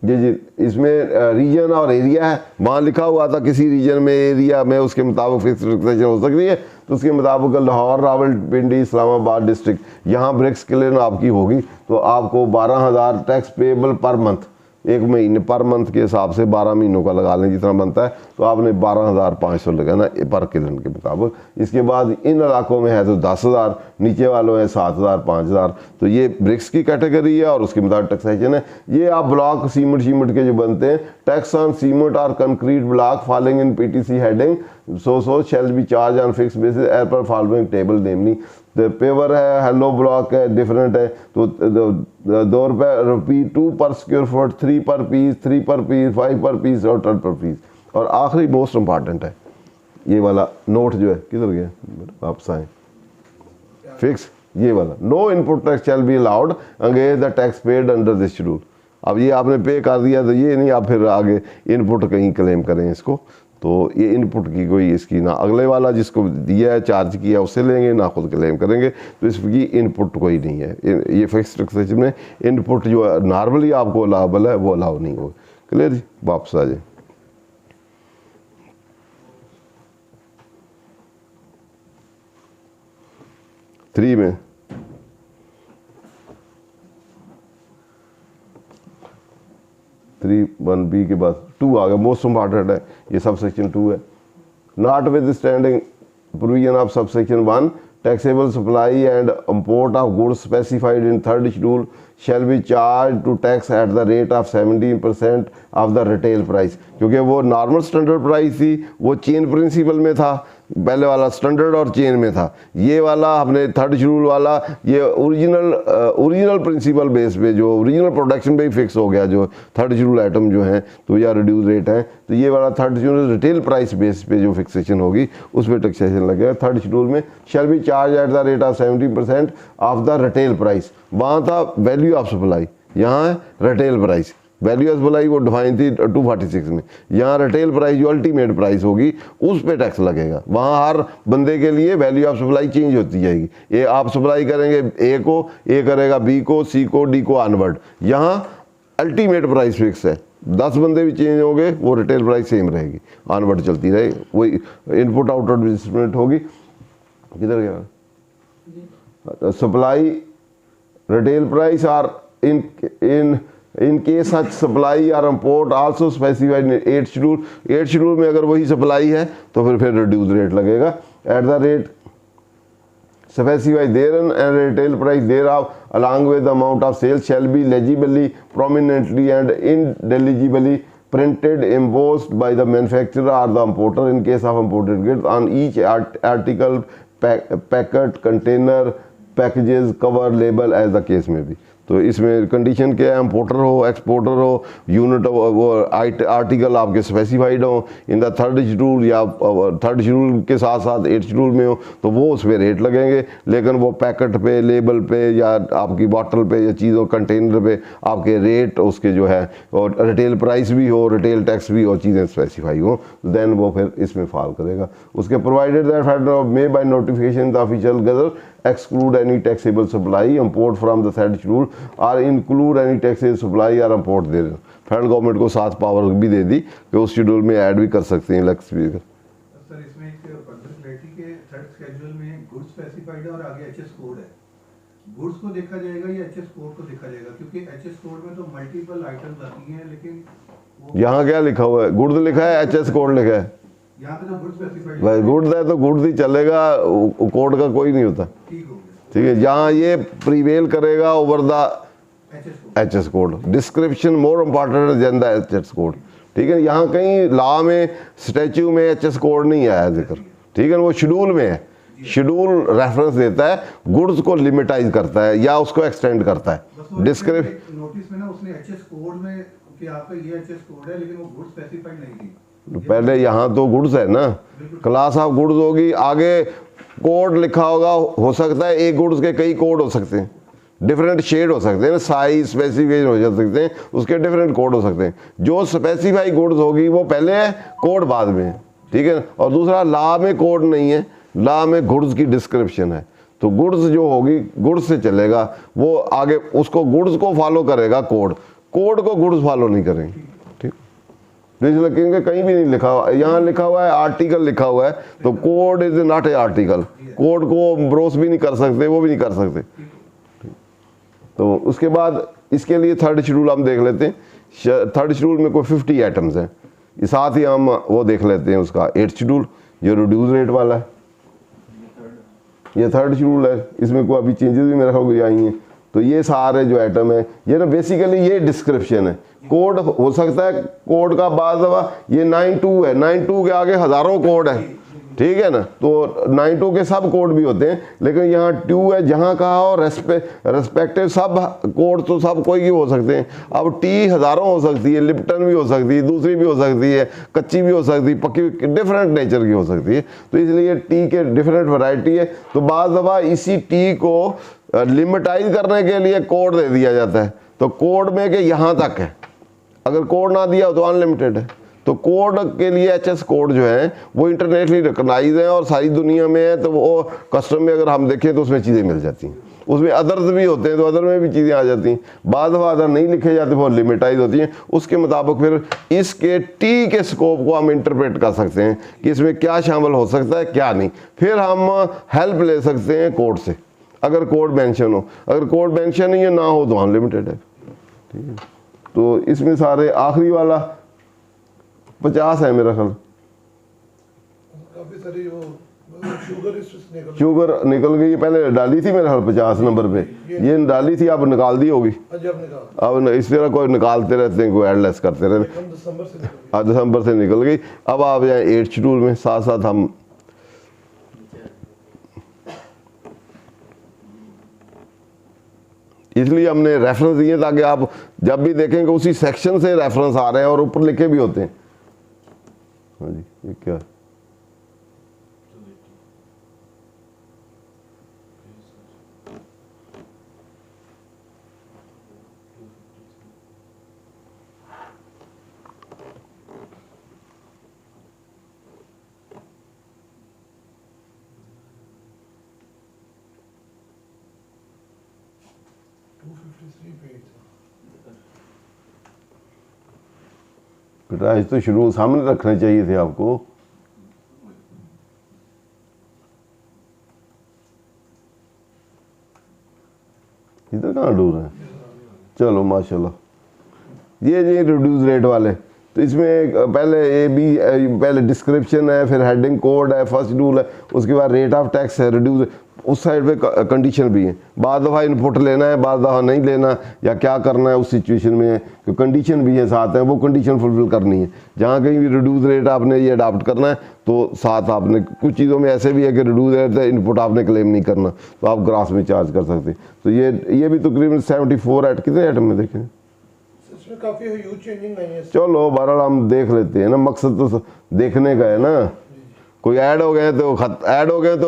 जी इसमें रीजन और एरिया है, वहाँ लिखा हुआ था किसी रीजन में एरिया में उसके मुताबिक फिक्स टैक्सेशन हो सकती है, तो उसके मुताबिक लाहौर, रावलपिंडी, इस्लामाबाद डिस्ट्रिक्ट यहाँ ब्रिक्स क्लियन आपकी होगी, तो आपको 12,000 टैक्स पेएबल पर मंथ एक महीने पर मंथ के हिसाब से 12 महीनों का लगा लें जितना बनता है, तो आपने 12,500 लगाना पर किलन के मुताबिक। इसके बाद इन इलाकों में है तो 10,000, नीचे वालों है 7,000, 5,000। तो ये ब्रिक्स की कैटेगरी है और उसके मुताबिक टैक्सेशन है। ये आप ब्लॉक सीमेंट के जो बनते हैं, टैक्स ऑन सीमेंट और concrete block following in PTC heading so shall be charged on fixed basis as per following table, namely the paver है, हेलो ब्लॉक है, डिफरेंट है, तो 2 रुपये 2 पर स्क्वायर फुट, 3 पर पीस, 3 पर पीस, 5 पर पीस और 10 पर पीस। और आखिरी मोस्ट इम्पॉर्टेंट है ये वाला नोट जो है, किधर गया, वापस आए, फिक्स ये वाला, no input tax shall be allowed against the tax paid under this schedule. अब ये आपने पे कर दिया तो ये नहीं आप फिर आगे इनपुट कहीं क्लेम करें इसको, तो ये इनपुट की कोई इसकी ना अगले वाला जिसको दिया है चार्ज किया उससे लेंगे ना खुद क्लेम करेंगे, तो इसकी इनपुट कोई नहीं है। ये फिक्स टैक्सेशन में इनपुट जो नॉर्मली आपको अलाउबल है वो अलाउ नहीं होगा। क्लियर जी, वापस आ जाए। थ्री में 3(1)(b) के बाद 2 आ गया, मोस्ट इम्पॉर्टेंट है ये, सब सेक्शन 2 है। Not with standing provision of sub section 1 taxable supply and import of goods specified in third schedule shall be charged to tax at the rate of 17% of the retail price। क्योंकि वो normal standard price थी, वो chain principal में था, पहले वाला standard और chain में था, ये वाला हमने थर्ड शेड्यूल वाला ये ओरिजिनल प्रिंसिपल बेस पे जो ओरिजिनल प्रोडक्शन पे ही फिक्स हो गया, जो थर्ड शेड्यूल आइटम जो हैं तो या रिड्यूस रेट है, तो ये वाला third schedule retail price base पे जो फिक्सेशन होगी उस पर टैक्सेशन लगेगा। थर्ड शेड्यूल में शैल be charge at the rate of 17% of the retail price. वहाँ था वैल्यू ऑफ सप्लाई, यहाँ है retail price. Value of supply वो डिफाइन थी 246 में, यहाँ रिटेल प्राइस जो अल्टीमेट प्राइस होगी उस पे टैक्स लगेगा। वहाँ हर बंदे के लिए वैल्यू ऑफ सप्लाई चेंज होती जाएगी। ये आप सप्लाई करेंगे ए को, ए करेगा बी को, सी को, डी को, ऑनवर्ड। यहाँ अल्टीमेट प्राइस फिक्स है, 10 बंदे भी चेंज होंगे वो रिटेल प्राइस सेम रहेगी, ऑनवर्ड चलती रहेगी, वही इनपुट आउटपुट एडजस्टमेंट होगी। किधर गया supply retail price or in case such supply or import also specified in 8th schedule। 8th schedule में अगर वही सप्लाई है तो फिर रिड्यूस रेट लगेगा at the rate specified therein and retail price thereof along with the amount of sales shall be legibly, prominently and indeligibly printed, embossed by the manufacturer or the importer in case of imported goods on each article, packet, container, packages, cover, label as the case may be। तो इसमें condition क्या है, importer हो, exporter हो, unit वो article आपके specified हो in the third schedule या थर्ड शेड्यूल के साथ साथ 8th शेड्यूल में हो तो वो उस पर रेट लगेंगे, लेकिन वो पैकेट पे, लेबल पे या आपकी बॉटल पे या चीज़ों कंटेनर पे आपके रेट उसके जो है और रिटेल प्राइस भी हो, रिटेल टैक्स भी हो, चीज़ें स्पेसिफाई हो, देन वो फिर इसमें फॉल करेगा। उसके provided that federal may by notification the official gazette exclude any taxable supply import from the third schedule or include any taxable supply or import there। Federal government को साथ power भी दे दी कि उस शेड्यूल में add भी कर सकते हैं लक्स भी। सर इसमें एक फर्दर क्लैरिटी के थर्ड शेड्यूल में गुड्स स्पेसिफाइड है और आगे एचएस कोड है, गुड्स को देखा जाएगा या एचएस कोड को देखा जाएगा? क्योंकि एचएस कोड में तो मल्टीपल आइटम्स आती हैं, लेकिन यहाँ क्या लिखा हुआ है, गुड्स लिखा है, एचएस कोड लिखा है, यहाँ पे तो गुड्स स्पेसिफाइड भाई गुड्स है तो गुड्स ही चलेगा, कोड का कोई नहीं होता। ठीक हो गया, ठीक है, जहाँ ये प्रीवेल करेगा over the HS code, description more important than the HS code. ठीक है, यहाँ कहीं लॉ में स्टैच्यू में एचएस कोड नहीं आया जिक्र, ठीक है, वो शेड्यूल में है। शेड्यूल रेफरेंस देता है, गुड्स को लिमिटाइज करता है या उसको एक्सटेंड करता है। डिस्क्रिप्शन नोटिस में ना उसने एचएस कोड में कि आपका ये एचएस कोड है, लेकिन वो गुड्स स्पेसिफाइड नहीं थी। पहले यहाँ तो गुड्स है ना, क्लास ऑफ गुड्स होगी, आगे कोड लिखा होगा, हो सकता है एक गुड्स के कई कोड हो सकते हैं, डिफरेंट शेड हो सकते हैं, साइज स्पेसिफिकेशन हो सकते हैं, उसके डिफरेंट कोड हो सकते हैं। जो स्पेसिफाई गुड्स होगी वो पहले है, कोड बाद में है। ठीक है, और दूसरा लॉ में कोड नहीं है, लॉ में गुड्स की डिस्क्रिप्शन है, तो गुड्स जो होगी गुड्स से चलेगा, वो आगे उसको गुड्स को फॉलो करेगा, कोड को गुड्स फॉलो नहीं करेंगे। क्योंकि कहीं भी नहीं लिखा हुआ, यहाँ लिखा हुआ है आर्टिकल लिखा हुआ है, तो code is not a article, code को ब्रोस भी नहीं कर सकते, वो भी नहीं कर सकते। तो उसके बाद इसके लिए थर्ड शेड्यूल हम देख लेते हैं। थर्ड शेड्यूल में कोई 50 आइटम्स हैं। इस साथ ही हम वो देख लेते हैं उसका 8th शेड्यूल जो रिड्यूस रेट वाला है। ये थर्ड शेड्यूल है, इसमें कोई अभी चेंजेस भी मेरे ख्याल कोई आई हैं। तो ये सारे जो आइटम है ये ना बेसिकली ये डिस्क्रिप्शन है। कोड हो सकता है, कोड का बाद दफा ये 92 है, 92 के आगे हज़ारों कोड है, ठीक है ना। तो 92 के सब कोड भी होते हैं, लेकिन यहाँ 2 है, जहाँ कहा हो रेस्पेक्टिव सब कोड तो सब कोई की हो सकते हैं। अब टी हज़ारों हो सकती है, लिप्टन भी हो सकती है, दूसरी भी हो सकती है, कच्ची भी हो सकती है, पक्की डिफरेंट नेचर की हो सकती है। तो इसलिए टी के डिफरेंट वैरायटी है। तो बाज़ दफ़ा इसी टी को लिमिटाइज करने के लिए कोड दे दिया जाता है। तो कोड में कि यहाँ तक है, अगर कोड ना दिया हो तो अनलिमिटेड है। तो कोड के लिए एचएस कोड जो है वो इंटरनेशनली रिकॉग्नाइज है और सारी दुनिया में है। तो वो कस्टम में अगर हम देखें तो उसमें चीज़ें मिल जाती हैं। उसमें अदर्स भी होते हैं तो अदर में भी चीज़ें आ जाती हैं। बाद में अदर नहीं लिखे जाते, वो लिमिटाइज होती हैं। उसके मुताबिक फिर इसके टी के स्कोप को हम इंटरप्रेट कर सकते हैं कि इसमें क्या शामिल हो सकता है क्या नहीं। फिर हम हेल्प ले सकते हैं कोड से, अगर कोड मेंशन हो। अगर कोड मेंशन नहीं है ना हो तो अनलिमिटेड है, ठीक है। तो इसमें सारे आखिरी वाला 50 है मेरा ख्याल। काफी सारी वो शुगर निकल गई, पहले डाली थी मेरे ख्याल 50 नंबर पे, ये डाली थी, अब निकाल दी होगी। अब इस तरह कोई निकालते रहते हैं, कोई एडलेस करते रहते हैं। दिसंबर से निकल गई। अब आप जाए 8th शेड्यूल में, साथ साथ हम इसलिए हमने रेफरेंस दिए ताकि आप जब भी देखें कि उसी सेक्शन से रेफरेंस आ रहे हैं और ऊपर लिखे भी होते हैं। हाँ जी, ये क्या है? बेटा आज तो शुरू सामने रखने चाहिए थे आपको। इधर कहाँ ढूंढ रहे हैं? चलो माशाल्लाह। ये रिड्यूस रेट वाले, तो इसमें पहले डिस्क्रिप्शन है, फिर हेडिंग कोड है, फर्स्ट शेड्यूल है, उसके बाद रेट ऑफ टैक्स है, रिड्यूस, उस साइड पे कंडीशन भी है। बाद दफ़ा इनपुट लेना है, बाद दफ़ा नहीं लेना, या क्या करना है उस सिचुएशन में, तो कंडीशन भी है साथ है, वो कंडीशन फुलफिल करनी है। जहाँ कहीं भी रिड्यूस रेट आपने ये अडाप्ट करना है तो साथ आपने कुछ चीज़ों में ऐसे भी है कि रिड्यूस रेट है, इनपुट आपने क्लेम नहीं करना, तो आप ग्रास में चार्ज कर सकते। तो ये भी तकरीबन 74 ऐड कितने आइटम में देखें, काफी ह्यूज चेंजिंग आई है। चलो बहरहाल हम देख लेते हैं ना, मकसद तो देखने का है ना। कोई ऐड हो गए तो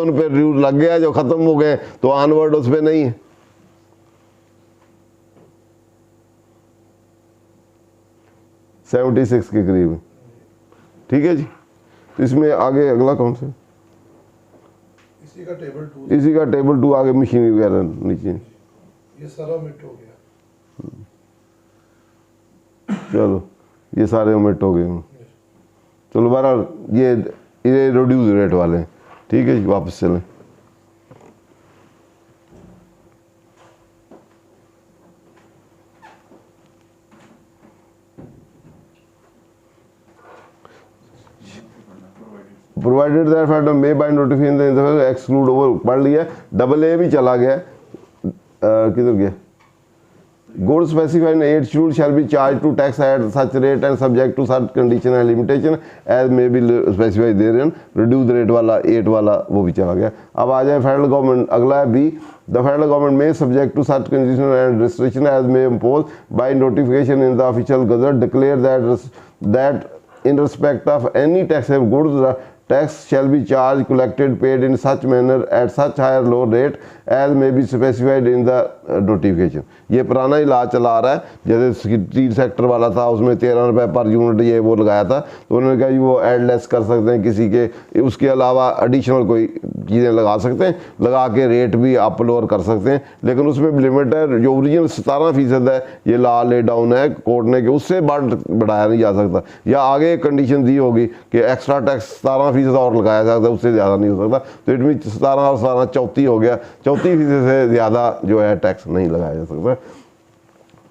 उन पर रिव्यू लग गया, जो खत्म हो गए तो ऑनवर्ड उस पर नहीं है। सेवेंटी 76 के करीब, ठीक है जी। तो इसमें आगे अगला कौन सा? इसी का टेबल 2 आगे मशीनरी वगैरह नीचे, ये सारा मिट हो गया। चलो ये सारे ओमिट हो गए। चलो बहरहाल ये रिड्यूस रेट वाले हैं, ठीक है जी। वापस चलें। Provided that factor may by notification exclude over, पढ़ लिया। डबल ए भी चला गया, किधर गया? Goods specified in 8th schedule shall be charged to tax at such rate and subject to such condition and limitation as may be specified therein। reduced rate वाला 8 वाला वो भी चला गया। अब आ जाए फेडरल गवर्नमेंट, अगला है B. The federal government may subject to such condition and restriction as may impose by notification in the official gazette declare that in respect of any taxable goods tax shall be charged collected paid in such manner at such higher low rate as may be specified in the notification। ये पुराना ही ला चला आ रहा है, जैसे steel sector वाला था उसमें 13 रुपये पर यूनिट ये वो लगाया था, तो उन्होंने कहा वो एडलेस कर सकते हैं किसी के, उसके अलावा एडिशनल कोई चीज़ें लगा सकते हैं, लगा के रेट भी अप लोअर कर सकते हैं। लेकिन उसमें लिमिट है, जो ओरिजिनल 17% है ये ला ले डाउन है कोर्ट ने कि उससे बढ़ाया नहीं जा सकता, या आगे एक कंडीशन दी होगी कि एक्स्ट्रा टैक्स 17% और लगाया जा सकता है, उससे ज़्यादा नहीं हो सकता। तो इट मीन 17 और 17 34 हो गया, 34% से ज़्यादा जो है टैक्स नहीं लगाया जा सकता।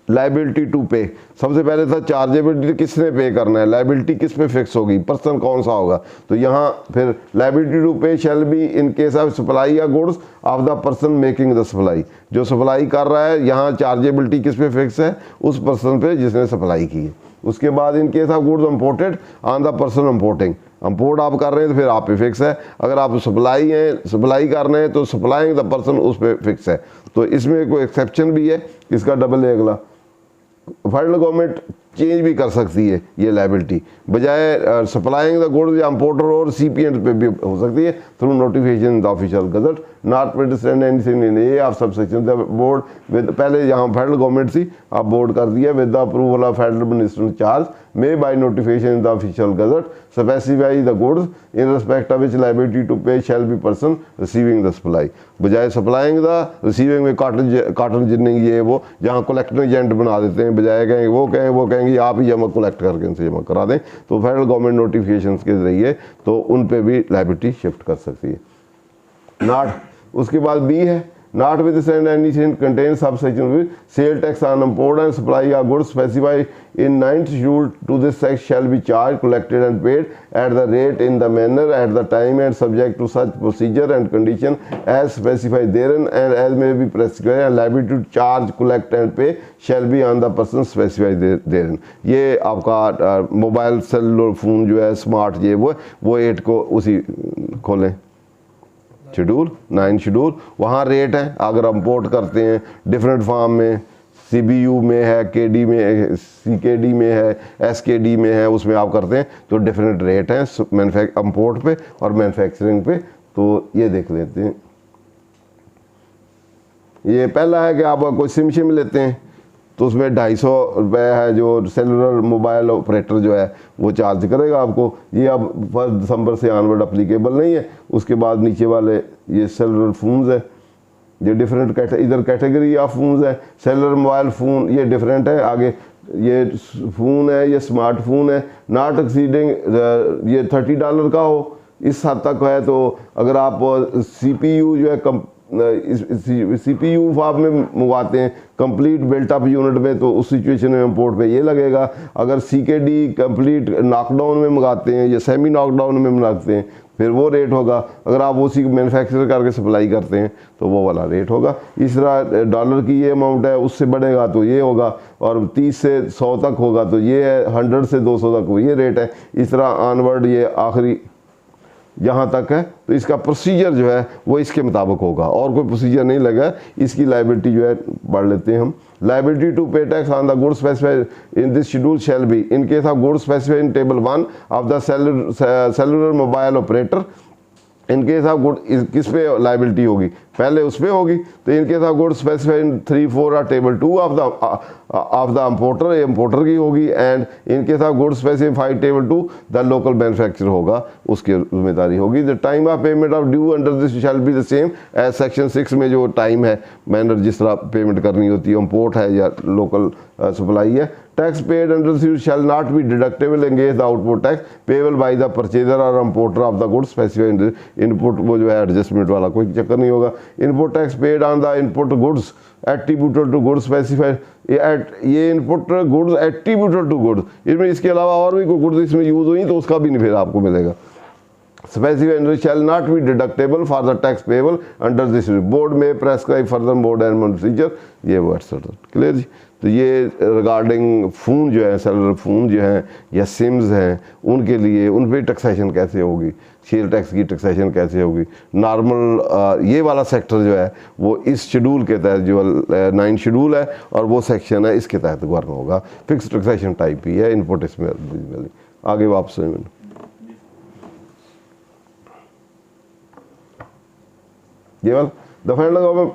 लाइबिलिटी टू पे, सबसे पहले था चार्जेबिलिटी, किसने पे करना है, लाइबिलिटी किस पे फिक्स होगी, पर्सन कौन सा होगा। तो यहाँ फिर liability to pay shall be in case of supply या goods of the person making the supply, जो सप्लाई कर रहा है, यहाँ चार्जेबिलिटी किस पे फिक्स है, उस पर्सन पे जिसने सप्लाई की है। उसके बाद इन case of goods imported on the person importing, import आप कर रहे हैं तो फिर आप पे फिक्स है, अगर आप सप्लाई कर रहे हैं तो सप्लाइंग द पर्सन उस पर फिक्स है। तो इसमें कोई एक्सेप्शन भी है, इसका डबल है अगला, फेडरल गवर्नमेंट चेंज भी कर सकती है ये लाइबिलिटी, बजाय सप्लाइंग द गुड्स या इम्पोर्टर और सीपीएंट पे भी हो सकती है through notification the official gazette not precedent anything in a of subsection the board with, पहले यहाँ फेडरल गवर्नमेंट थी, आप बोर्ड कर दिया, with the approval of federal minister charge may by notification in the official gazette specify the goods in respect of which liability to pay shall be person receiving the supply, बजाय supplying the receiving में cotton ginning ये वो, जहाँ collector agent बना देते हैं, बजाय कहें वो कहेंगे आप ही जमा कलेक्ट करके उनसे जमा करा दें, तो फेडरल गवर्नमेंट नोटिफिकेशन के जरिए तो उन पे भी लाइबिलिटी शिफ्ट कर सकती है। नॉट, उसके बाद बी है, not with send anything contain subsection with cell tax on import and supply of goods specify in 9th schedule to this section shall be charged, collected and paid at the rate, in the manner, at the time and subject to such procedure and condition as specified therein and as may be prescribed, and liability to charge, collect and pay shall be on the person specified therein। ये आपका mobile cellular phone जो है smart ये वो 8 को उसी खोलें, schedule 9 schedule, वहाँ रेट है, अगर इम्पोर्ट करते हैं डिफरेंट फार्म में, CBU में है, KD में, CKD में है, SKD में है, उसमें आप करते हैं तो डिफरेंट रेट हैं इम्पोर्ट पे और मैन्युफैक्चरिंग पे। तो ये देख लेते हैं, ये पहला है कि आप कोई सिम लेते हैं तो उसमें 250 रुपये है जो सेलुलर मोबाइल ऑपरेटर जो है वो चार्ज करेगा आपको, ये अब 1 दिसंबर से ऑनवर्ड अप्लीकेबल नहीं है। उसके बाद नीचे वाले ये सेलुलर फ़ोन्स है, ये डिफरेंट इधर कैटेगरी ऑफ फ़ोन्स है, सेलुलर मोबाइल फ़ोन ये डिफरेंट है, आगे ये फ़ोन है, ये स्मार्टफोन है, नॉट एक्सीडिंग ये $30 का हो, इस हद तक है। तो अगर आप CPU जो है CPU फॉर्म में मंगवाते हैं कंप्लीट बिल्ट अप यूनिट में, तो उस सिचुएशन में इम्पोर्ट पे ये लगेगा। अगर CKD कंप्लीट नॉकडाउन में मंगाते हैं या सेमी नॉकडाउन में मंगाते हैं फिर वो रेट होगा, अगर आप उसी मैन्युफैक्चर करके सप्लाई करते हैं तो वो वाला रेट होगा। इस तरह डॉलर की ये अमाउंट है, उससे बढ़ेगा तो ये होगा, और 30 से 100 तक होगा तो ये है, 100 से 200 तक ये रेट है। इस तरह ऑनवर्ड ये आखिरी यहाँ तक है। तो इसका प्रोसीजर जो है वो इसके मुताबिक होगा, और कोई प्रोसीजर नहीं लगा। इसकी लाइबिलिटी जो है पढ़ लेते हैं हम। लाइबिलिटी टू पे tax on the goods specified in this schedule shell be in case of goods specified in table 1 of the cellular mobile operator. In case of good किस पे लाइबिलिटी होगी, पहले उस पर होगी। तो इन केस ऑफ गुड स्पेसिफाइड इन 3, 4 और table 2 of the importer, ये इम्पोर्टर की होगी। And in case of good specified table 2 the local manufacture होगा, उसकी जिम्मेदारी होगी। The time of payment of due under this shall be the same as section 6 में जो टाइम है, मैनर जिस तरह पेमेंट करनी होती है, इम्पोर्ट है या लोकल सप्लाई है। Tax paid under shall not be deductible engage the output tax payable by the purchaser और importer of the goods specified input, वो जो है एडजस्टमेंट वाला कोई चक्कर नहीं होगा। Input tax paid on the input goods attributed to goods specified, ये input goods attributed to goods, इसमें इसके अलावा और भी कोई गुड्स इसमें यूज हुई तो उसका भी नहीं फिर आपको मिलेगा। Specified shall not be deductible for the tax payable under this board may prescribe further mode and procedure, ये वो etc. क्लियर जी। तो ये रिगार्डिंग फ़ोन जो है, सेलुलर फ़ोन जो हैं या सिम्स हैं, उनके लिए उन पर टैक्सेशन कैसे होगी, सेल टैक्स की टैक्सेशन कैसे होगी। नॉर्मल ये वाला सेक्टर जो है वो इस शेड्यूल के तहत, जो 9 शेड्यूल है और वो सेक्शन है, इसके तहत गवर्न होगा। फिक्स टैक्सेशन टाइप ही है, इनपुट इसमें आगे वापस केवल द फेडरल गवर्नमेंट,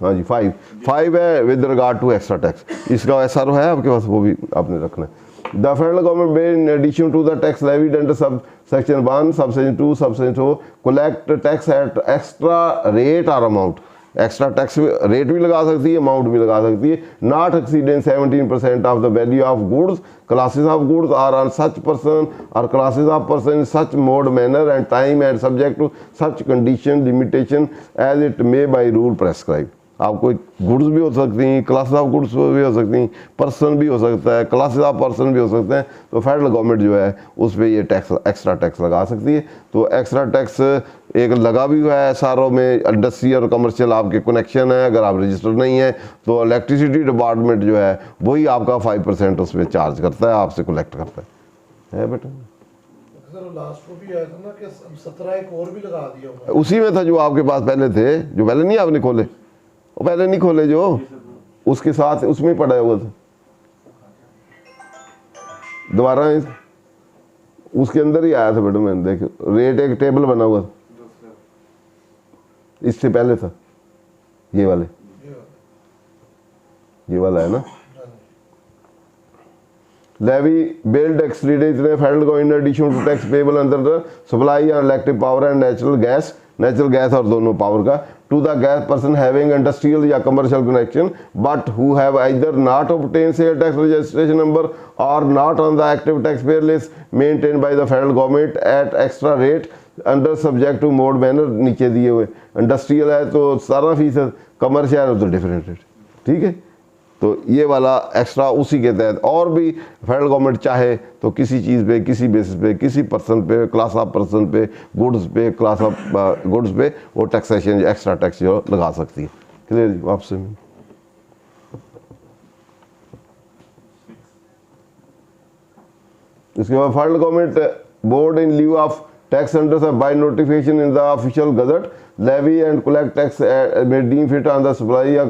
हाँ जी 5 है with regard to extra tax, इसका SRO है आपके पास, वो भी आपने रखना है। द फेडरल गवर्नमेंट में in addition to the tax levied under subsection 1 subsection 2 subsection 4 collect tax at extra rate और अमाउंट, एक्स्ट्रा टैक्स रेट भी लगा सकती है, अमाउंट भी लगा सकती है। Not exceeding 17% of the value of goods, classes of goods or on such person और classes of person in such mode manner and time and subject to such condition limitation as it may by rule prescribe. आप कोई goods भी हो सकती हैं, classes of goods भी हो सकती हैं, पर्सन भी हो सकता है, क्लासेस ऑफ पर्सन भी हो सकते हैं। तो फेडरल गवर्नमेंट जो है उस पर ये टैक्स, एक्स्ट्रा टैक्स लगा सकती है। तो एक्स्ट्रा टैक्स एक लगा भी हुआ है सारों में। इंडस्ट्री और कमर्शियल आपके कनेक्शन है, अगर आप रजिस्टर नहीं है तो इलेक्ट्रिसिटी डिपार्टमेंट जो है वही आपका 5% उसमें चार्ज करता है, आपसे कलेक्ट करता है बेटा। सर लास्ट को भी आया था ना कि 17 एक और भी लगा दिया होगा। उसी में था जो आपके पास पहले थे, जो पहले नहीं आपने खोले, वो पहले नहीं खोले जो उसके साथ उसमें पड़ा हुआ था। दोबारा उसके अंदर ही आया था बेटा, मैंने देखो रेट एक टेबल बना हुआ था, इससे पहले था ये वाला है ना। लेवी बिल्ड एक्सरीडेज ने federal government in addition to tax payable under the supply और electric power and natural gas और दोनों पावर का to the gas person having industrial या commercial connection but who have either not obtain sale tax registration number और not on the active tax payer list maintain by the federal government at extra rate under subject to mode manner नीचे दिए हुए। Industrial है तो 17%, commercial है तो different rate, ठीक है। तो ये वाला एक्स्ट्रा उसी के तहत। और भी फेडरल गवर्नमेंट चाहे तो किसी चीज़ पे, किसी बेसिस पे, किसी पर्सन पे, क्लास ऑफ पर्सन पे, गुड्स पे, क्लास ऑफ गुड्स पे वो टैक्सेशन एक्स्ट्रा टैक्स जो लगा सकती है। क्लियर जी आपसे। इसके बाद federal government board in lieu of tax under by notification in the official gazette levy and collect tax may deem fit on the supply या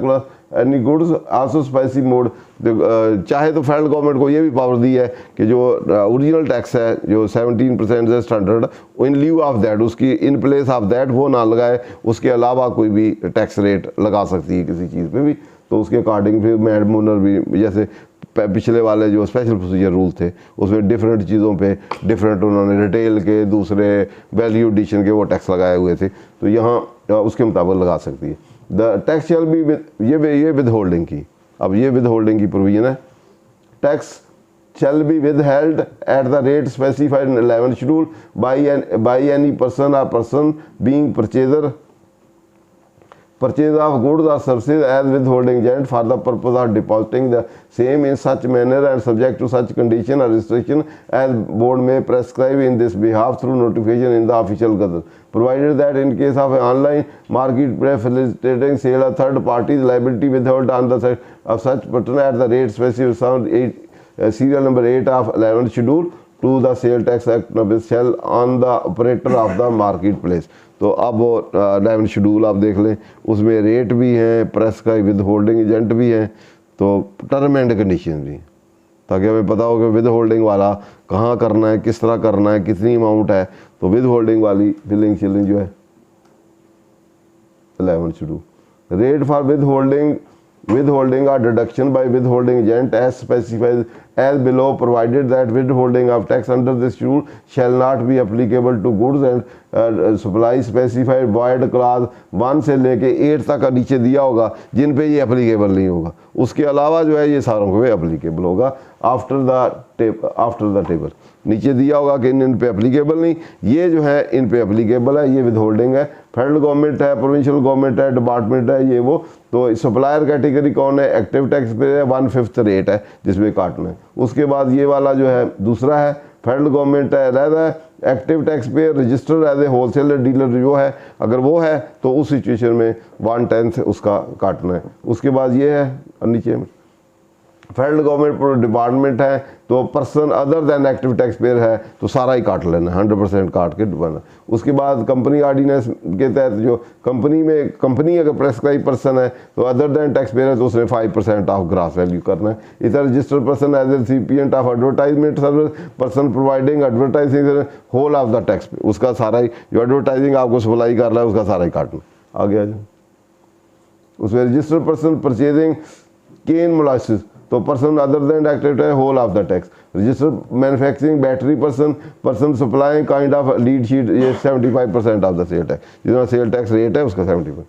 any goods also spicy mode. चाहे तो फेडरल गवर्नमेंट को ये भी power दी है कि जो original tax है जो 17% है standard, in lieu of that, उसकी इन प्लेस ऑफ दैट वो ना लगाए, उसके अलावा कोई भी टैक्स रेट लगा सकती है किसी चीज़ पे भी। तो उसके अकॉर्डिंग फिर मैड मूनर भी, जैसे पिछले वाले जो स्पेशल प्रोसीजर रूल थे उसमें डिफरेंट चीज़ों पे डिफरेंट उन्होंने रिटेल के, दूसरे वैल्यू एडिशन के वो टैक्स लगाए हुए थे। तो यहाँ उसके मुताबिक लगा सकती है। द टैक्स शैल बी ये विद होल्डिंग की, अब ये विद होल्डिंग की प्रोविजन है। Tax shall be withheld at the rate specified in 11th schedule by any person or person being purchaser of goods or services as withholding agent for the purpose of depositing the same in such manner and subject to such condition or restriction as board may prescribe in this behalf through notification in the official gazette, provided that in case of an online market facilitating sale of third parties liability withheld on the side of such person at the rate specified serial number 8 of 11th schedule to the sale tax act shall on the operator of the market place। तो अब 11th schedule आप देख लें, उसमें rate भी हैं, press का with holding agent भी हैं, तो टर्म एंड कंडीशन भी, ताकि हमें पता हो कि विद होल्डिंग वाला कहाँ करना है, किस तरह करना है, कितनी अमाउंट है। तो विद होल्डिंग वाली बिलिंग शिलिंग जो है 11th schedule. Rate for withholding or deduction by withholding agent as specified as below, provided that withholding of tax under this schedule shall not be applicable to goods and supply specified void clause 1 से लेके 8 तक का नीचे दिया होगा जिन पे ये applicable नहीं होगा। उसके अलावा जो है ये सारों को एप्लीकेबल होगा आफ्टर द टेबल। नीचे दिया होगा कि इन पे एप्लीकेबल नहीं, ये जो है इन पे एप्लीकेबल है, ये विद होल्डिंग है। फेडरल गवर्नमेंट है, प्रोविंशियल गवर्नमेंट है, डिपार्टमेंट है, ये वो। तो सप्लायर कैटेगरी कौन है? एक्टिव टैक्स पे है, 1/5 रेट है जिसमें काटना है। उसके बाद ये वाला जो है दूसरा है, फेडरल गवर्नमेंट है, रहता है active tax pay register as a wholesaler dealer जो है, अगर वो है तो उस सिचुएशन में 1/10 उसका काटना है। उसके बाद ये है नीचे में फेडरल गवर्नमेंट डिपार्टमेंट है, तो person other than active tax pair है तो सारा ही काट लेना, 100% काट के बना। उसके बाद कंपनी ऑर्डिनेंस के तहत जो कंपनी अगर प्रेस्क्राइब पर्सन है तो अदर देन टैक्स पेयर है तो उसने 5% ऑफ ग्रास वैल्यू करना है। इधर registered person as a recipient of advertisement service, person providing advertising whole of the tax pay, उसका सारा ही जो एडवर्टाइजिंग आपको सप्लाई कर रहा है उसका सारा ही काटना। आगे आ जाओ। उसमें registered person purchasing cane molasses, तो पर्सन अदर देन एक्टिव है whole of the tax. Registered manufacturing battery person supplying kind of lead sheet, ये 75% ऑफ द सेल टैक्स, जितना सेल टैक्स रेट है उसका 75%।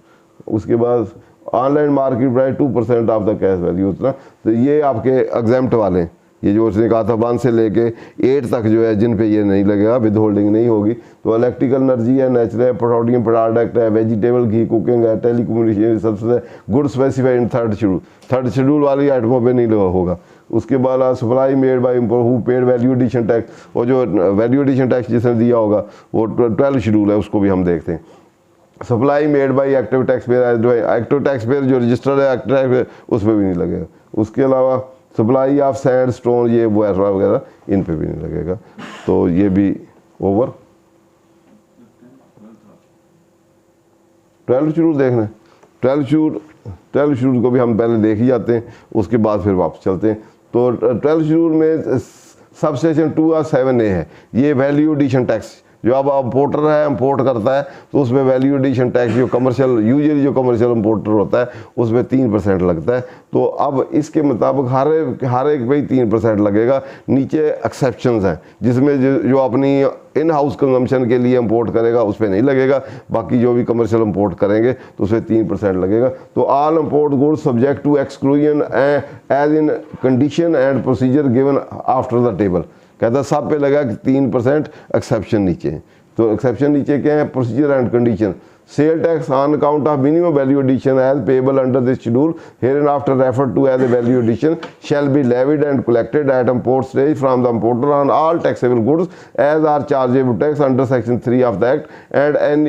उसके बाद online market price 2% of the cash value उतना, तो ये आपके एग्जेम्प्ट वाले ये जो उसने कहा था 1 से लेके 8 तक जो है जिन पे ये नहीं लगेगा, विद होल्डिंग नहीं होगी। तो इलेक्ट्रिकल एनर्जी है, नेचुरल पेट्रोलियम प्रोडक्ट है, वेजिटेबल घी, कुकिंग है, टेलीकम्युनिकेशन सबसे good specified in third schedule वाली आइटमों पे नहीं होगा। उसके बाद supply made by who paid value addition tax, और जो वैल्यू एडिशन टैक्स जिसने दिया होगा वो 12 शेड्यूल है, उसको भी हम देखते हैं। Supply made by active tax pair, active tax pair जो रजिस्टर्ड है एक्टिव टैक्स पेयर उस पर भी नहीं लगेगा। उसके अलावा सप्लाई ऑफ सैंड स्टोन ये वगैरह इन पे भी नहीं लगेगा। तो ये भी ओवर। 12 शेड्यूल देखना है, 12 शेड्यूल को भी हम पहले देख ही जाते हैं, उसके बाद फिर वापस चलते हैं। तो 12 शेड्यूल में सब सेक्शन 2 और 7A है, ये वैल्यू एडिशन टैक्स जो अब इम्पोर्टर है इम्पोर्ट करता है तो उसमें वैल्यू एडिशन टैक्स जो कमर्शियल यूजुअली जो कमर्शियल इम्पोर्टर होता है उसमें 3% लगता है। तो अब इसके मुताबिक हर एक पे 3% लगेगा। नीचे एक्सेप्शंस हैं जिसमें जो अपनी इन हाउस कंजम्पशन के लिए इंपोर्ट करेगा उस पर नहीं लगेगा, बाकी जो भी कमर्शियल इंपोर्ट करेंगे तो उसमें 3% लगेगा। तो all import goods subject to exclusion as in condition and procedure given after the table, कहता सब पे लगा कि 3% एक्सेप्शन नीचे है। तो एक्सेप्शन नीचे क्या है, procedure and condition. Sale tax on account of minimum value addition as payable under this schedule hereafter referred to as a value addition shall be levied and collected at import stage from the importer on all taxable goods as are chargeable tax under section 3 of the act and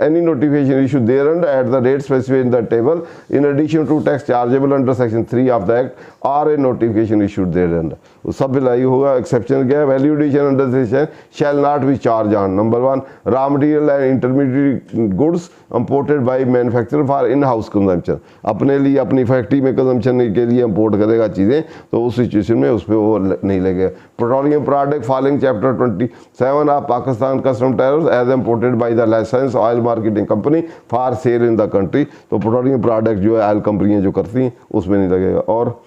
any notification issued therein at the rate specified in the table in addition to tax chargeable under section 3 of the act or a notification issued therein। सब लाई होगा। Exception क्या है, value addition under section shall not be charge on number 1 raw material and intermediate goods imported by manufacturer for in house consumption, अपने लिए अपनी factory में consumption के लिए इंपोर्ट करेगा चीज़ें तो उस सिचुएशन में उस पर वो नहीं लगेगा। Petroleum product following chapter 27 of Pakistan custom tariffs as imported by the licence oil marketing company for sale in the country, तो पेट्रोलियम प्रोडक्ट जो है ऑयल कंपनियाँ जो करती हैं उसमें नहीं लगेगा। और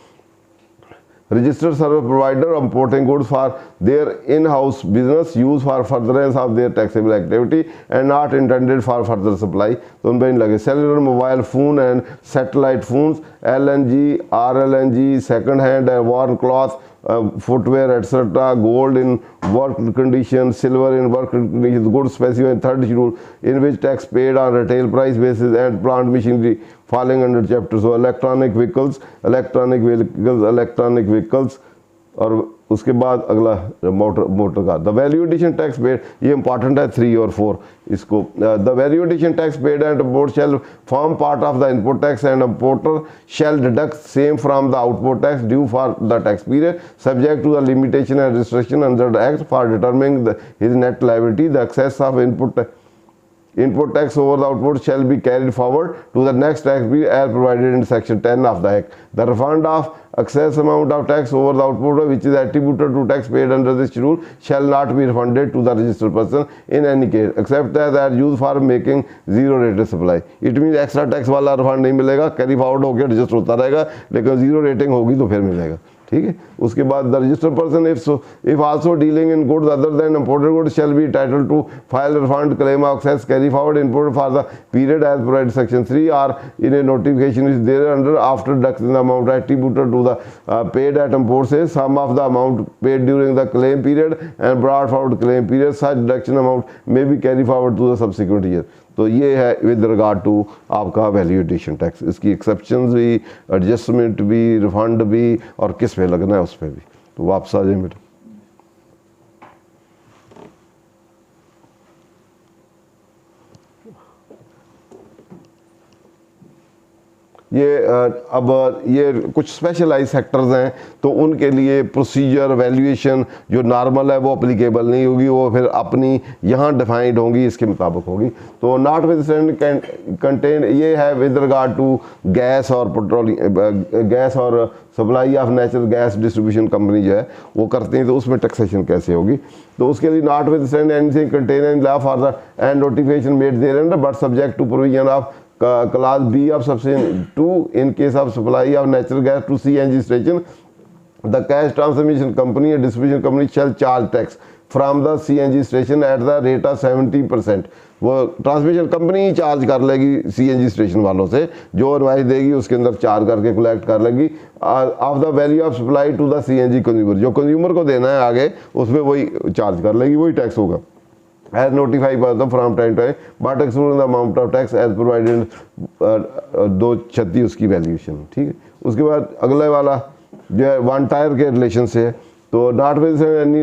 registered service provider importing goods for their in-house business use for furtherance of their taxable activity and not intended for further supply, तो उन पर नहीं लगे। cellular mobile phone and satellite phones, LNG, RLNG, second hand and worn cloth, footwear etc., gold in work condition, silver in work condition, goods specified in 3rd schedule in which tax paid on retail price basis and plant machinery falling under chapter। So electronic vehicles और उसके बाद अगला motor का the value addition tax paid, ये important है 3 और 4 इसको। The value addition tax paid and import shall form part of the input tax and importer shall deduct same from the output tax due for the tax period subject to the limitation and restriction under the act for determining his net liability. The excess of input tax over the output shall be carried forward to the next tax period as provided in section 10 of the act। The refund of excess amount of tax over the output which is attributed to tax paid under this schedule shall not be refunded to the registered person in any case except that they are used for making zero rated supply। it means extra tax वाला refund नहीं मिलेगा, carry forward होकर register होता रहेगा, लेकिन zero rating होगी तो फिर मिलेगा। ठीक है। उसके बाद the registered person if also dealing in goods other than imported goods shall be title to file refund claim of excess carry forward input for the period as provided section 3 और in a notification is there under after deducting the amount attributed to the paid at import से sum of the amount paid during the claim period and brought forward claim period such deduction amount may be carry forward to the subsequent year. तो ये है with regard to आपका value addition tax, इसकी exceptions भी, adjustment भी, refund भी और किस पे लगना है उस पर भी। तो वापस आ जाए मेरे अब ये कुछ स्पेशलाइज सेक्टर्स हैं तो उनके लिए प्रोसीजर वैल्यूएशन जो नॉर्मल है वो अप्लीकेबल नहीं होगी, वो फिर अपनी यहाँ डिफाइंड होंगी, इसके मुताबिक होगी। तो नॉट विद कंटेन ये है विद रिगार्ड टू गैस और पेट्रोलियम गैस और supply of natural gas distribution company जो है वो करते हैं, तो उसमें टैक्सेशन कैसे होगी। तो उसके लिए not with anything contain in law for the and notification made there under but subject to provision of class B of subsection 2 in case of supply of natural gas to CNG station, the cash transmission company and distribution company shall charge tax from the CNG station at the rate of 70%। वो transmission company ही charge कर लेगी CNG station वालों से, जो invoice देगी उसके अंदर charge करके कलेक्ट कर लेगी of the value of supply to the CNG consumer. जो कंज्यूमर को देना है आगे उसमें वही चार्ज कर लेगी, वही टैक्स होगा। As notified by the from time to time but excluding the amount of tax as provided 236 उसकी वैल्यूएशन। ठीक है, उसके बाद अगले वाला जो है वन टायर के रिलेशन से है, तो नॉट विद एनी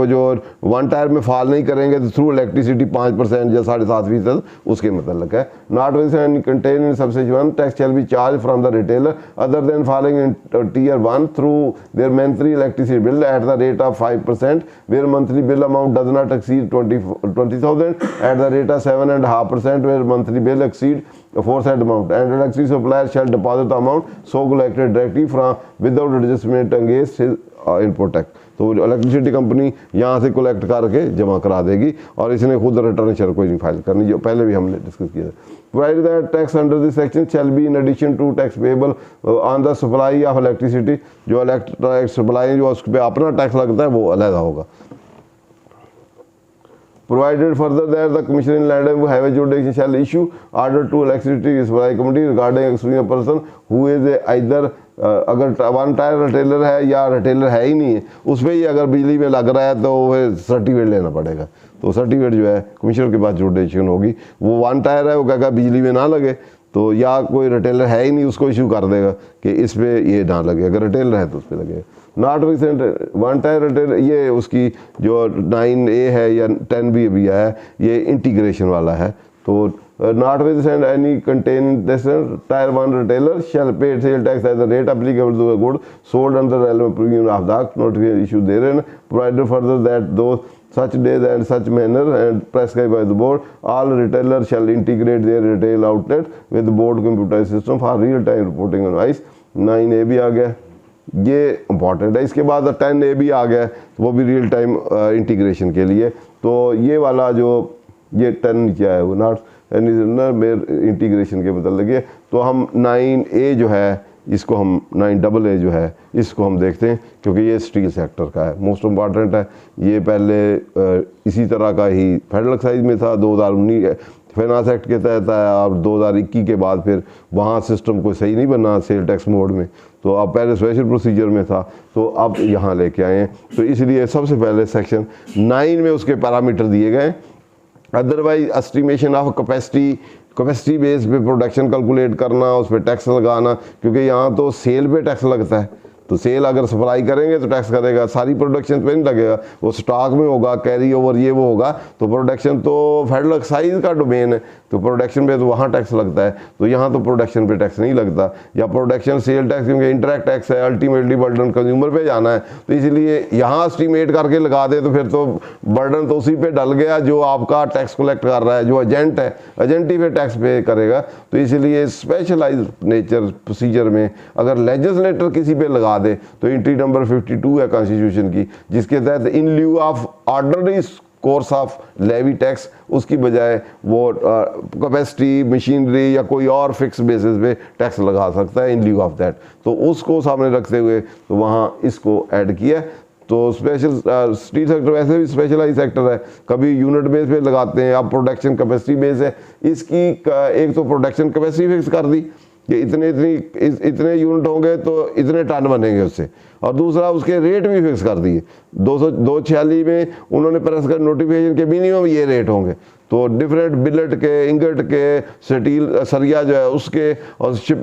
जो 1 टायर में फॉल नहीं करेंगे तो थ्रू इलेक्ट्रिसिटी 5% या 7.5% उसके मतलब है। Not with any contain in subsection 1 tax shall be charge from the retailer other than following in tier 1 through their monthly electricity bill at the rate of 5% where monthly bill amount does not exceed 20,000 at the rate of 7.5% where monthly bill exceed aforesaid amount and electricity supplier shall deposit the amount so collected directly from without adjustment against his input tax। तो electricity company यहाँ से collect करके जमा करा देगी और इसने खुद रिटर्न शेयर कोई नहीं फाइल करनी, जो पहले भी हमने डिस्कस किया था। Provided that tax under this section shall be in addition to tax payable on the supply of electricity। जो इलेक्ट्रिक सप्लाई जो उस पर अपना टैक्स लगता है वो अलग होगा। Provided further that the Commissioner in Land and Highway Jurisdiction shall issue order to electricity supply committee regarding excluding a person who is either अगर 1 टायर रिटेलर है या रिटेलर है ही नहीं है, उस पर ही अगर बिजली में लग रहा है तो वह सर्टिफिकेट लेना पड़ेगा। तो सर्टिफिकेट जो है कमिश्नर के पास जुडिक्शन होगी। वो 1 टायर है, वो कहेगा बिजली में ना लगे, तो या कोई रिटेलर है ही नहीं उसको इशू कर देगा कि इस पे ये ना लगे, अगर रिटेलर है तो उस पर लगेगा। नॉट विद 1 टायर रिटेलर, ये उसकी जो 9A है या 10B भी है, ये इंटीग्रेशन वाला है। तो not with any content tier 1 retailer shall pay sale tax at the rate applicable to the good sold under relevant premium of the notification issue therein provided further that दो such days and such manner and prescribed by the board, all retailers shall integrate their retail outlet with the board computerized system for real time reporting on ice। 9A भी आ गया, ये important है। इसके बाद 10A भी आ गया, वो भी रियल टाइम इंटीग्रेशन के लिए। तो ये वाला जो ये 10 क्या है वो नॉट इंटीग्रेशन के बदल लगे। तो हम 9A जो है इसको हम 9AA जो है इसको हम देखते हैं, क्योंकि ये स्टील सेक्टर का है, मोस्ट इम्पॉर्टेंट है। ये पहले इसी तरह का ही फेडरल एक्साइज में था, 2019 फाइनेंस एक्ट के तहत आया, और 2021 के बाद फिर वहाँ सिस्टम कोई सही नहीं बना सेल टैक्स मोड में, तो अब पहले स्पेशल प्रोसीजर में था, तो अब यहाँ लेके आए हैं। तो इसलिए सबसे पहले सेक्शन 9 में उसके पैरामीटर दिए गए। Otherwise estimation of capacity base पे प्रोडक्शन कैलकुलेट करना, उस पर टैक्स लगाना, क्योंकि यहाँ तो सेल पे टैक्स लगता है। तो सेल अगर सप्लाई करेंगे तो टैक्स करेगा, सारी प्रोडक्शन पे नहीं लगेगा, वो स्टॉक में होगा, कैरी ओवर ये वो होगा। तो प्रोडक्शन तो फेडरल एक्साइज का डोमेन है, तो प्रोडक्शन पे तो वहाँ टैक्स लगता है, तो यहाँ तो प्रोडक्शन पे टैक्स नहीं लगता। या प्रोडक्शन सेल टैक्स, क्योंकि इंटरेक्ट टैक्स है, अल्टीमेटली बर्डन कंज्यूमर पे जाना है, तो इसलिए यहाँ एस्टिमेट करके लगा दे तो फिर तो बर्डन तो उसी पे डल गया जो आपका टैक्स कलेक्ट कर रहा है, जो एजेंट है, एजेंट ही पे टैक्स पे करेगा। तो इसलिए स्पेशलाइज नेचर प्रोसीजर में अगर लेजिस्लेटर किसी पे लगा दे तो एंट्री नंबर 52 है कॉन्स्टिट्यूशन की, जिसके तहत in lieu of ordinary course of levy tax उसकी बजाय वो कैपेसिटी मशीनरी या कोई और फिक्स बेसिस पे टैक्स लगा सकता है इन ल्यू ऑफ दैट। तो उसको सामने रखते हुए तो वहाँ इसको ऐड किया। तो स्पेशल स्टील सेक्टर वैसे भी स्पेशलाइज सेक्टर है, कभी यूनिट बेस पे लगाते हैं, अब प्रोडक्शन कैपेसिटी बेस है। इसकी एक तो प्रोडक्शन कैपेसिटी फिक्स कर दी कि इतने यूनिट होंगे तो इतने टन बनेंगे उससे, और दूसरा उसके रेट भी फिक्स कर दिए। 246 में उन्होंने प्रेस कर नोटिफिकेशन के मिनिमम ये रेट होंगे। तो डिफरेंट बिलेट के, इंगट के, स्टील सरिया जो है उसके, और शिप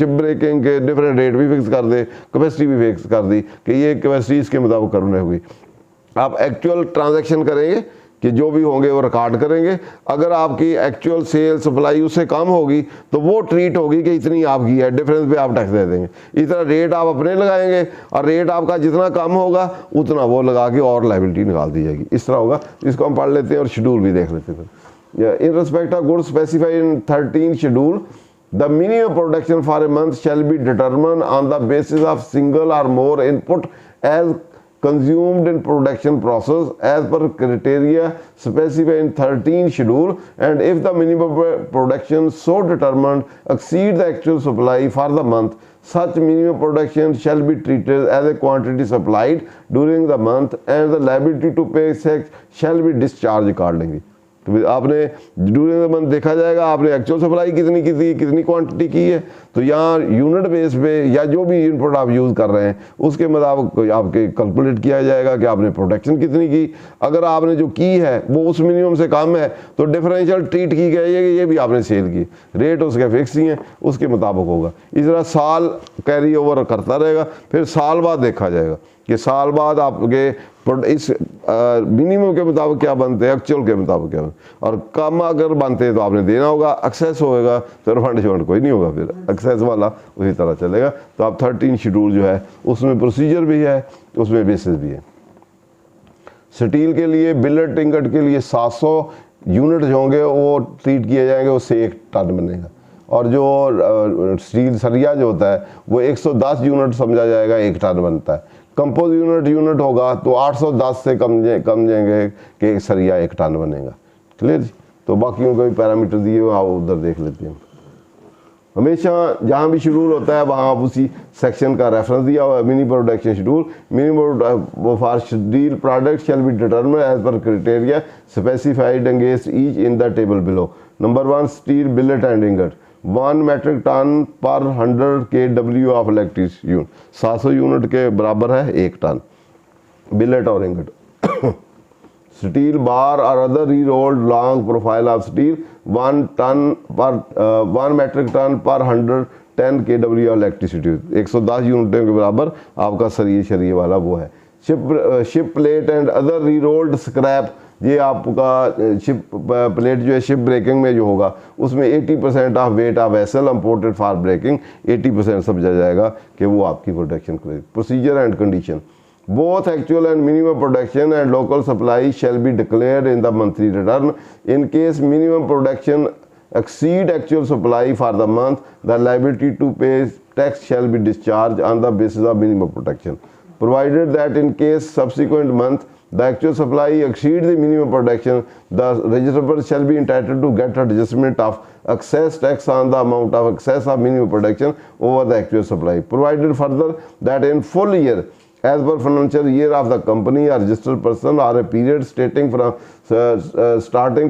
ब्रेकिंग के डिफरेंट रेट भी फिक्स कर दे, कैपेसिटी भी फिक्स कर दी कि ये कैपेसिटी इसके मुताबिक करनी होगी। आप एक्चुअल ट्रांजैक्शन करेंगे कि जो भी होंगे वो रिकॉर्ड करेंगे। अगर आपकी एक्चुअल सेल सप्लाई उससे कम होगी तो वो ट्रीट होगी कि इतनी आपकी है, डिफरेंस पे आप टैक्स दे देंगे। इस तरह रेट आप अपने लगाएंगे और रेट आपका जितना कम होगा उतना वो लगा के और लायबिलिटी निकाल दी जाएगी। इस तरह होगा। इसको हम पढ़ लेते हैं और शेड्यूल भी देख लेते हैं। In respect of goods specified in 13 schedule the minimum production for a month shall be determined on the basis of single और more input as consumed in production process as per criteria specified in 13 schedule, and if the minimum production so determined exceed the actual supply for the month, such minimum production shall be treated as a quantity supplied during the month and the liability to pay tax shall be discharged accordingly। तो आपने during the month देखा जाएगा आपने actual supply कितनी की थी, कितनी quantity की है, तो यहाँ यूनिट बेस पे या जो भी इनपुट आप यूज़ कर रहे हैं उसके मुताबिक आपके कैलकुलेट किया जाएगा कि आपने प्रोडक्शन कितनी की। अगर आपने जो की है वो उस मिनिमम से कम है तो डिफरेंशियल ट्रीट की गई है कि ये भी आपने सेल की, रेट उसके फिक्स ही हैं, उसके मुताबिक होगा। इस तरह साल कैरी ओवर करता रहेगा, फिर साल बाद देखा जाएगा कि साल बाद आपके इस मिनिमम के मुताबिक क्या बनते हैं, एक्चुअल के मुताबिक क्या बनते, और कम अगर बनते हैं तो आपने देना होगा, एक्सेस होएगा तो रिफंड शिफंड कोई नहीं होगा, फिर एक्सेस वाला उसी तरह चलेगा। तो आप 13 शेड्यूल जो है उसमें प्रोसीजर भी है, उसमें बेसिस भी है। स्टील के लिए बिलेट इंगट के लिए 700 यूनिट जो होंगे वो ट्रीट किए जाएंगे, उससे 1 टन बनेगा। और जो स्टील सरिया जो होता है वो 110 यूनिट समझा जाएगा, 1 टन बनता है। कंपोज यूनिट होगा तो 810 से कम जाएंगे कि एक सरिया 1 टन बनेगा। क्लियर जी। तो बाकियों का भी पैरामीटर दिए हुए आप उधर देख लेते हैं। हमेशा जहाँ भी शेड्यूल होता है वहाँ आप उसी सेक्शन का रेफरेंस दिया हुआ है, mini production schedule. Mini for steel product shall be determined as per criteria specified against each in the table below. Number 1 steel billet and ingot 1 metric ton per 100 kW of electric unit, 700 unit के बराबर है 1 ton billet और ingot. Steel bar और other re rolled long profile of steel 1 metric ton per 110 kW of electricity, 110 यूनिटों के बराबर आपका शरीय वाला वो है। Ship plate and other re rolled scrap, ये आपका शिप प्लेट जो है शिप ब्रेकिंग में जो होगा उसमें 80% of weight of vessel imported for breaking, 80% समझा जाएगा कि वो आपकी प्रोडक्शन करेगी। Procedure and condition both actual and minimum production and local supply shall be declared in the monthly return. In case minimum production exceed actual supply for the month, the liability to pay tax shall be discharged on the basis of minimum production, provided that in case subsequent month the actual supply exceeds the minimum production, the registrant shall be entitled to get adjustment of excess tax on the amount of excess of minimum production over the actual supply, provided further that in full year as per financial year of the company or registered person or a period starting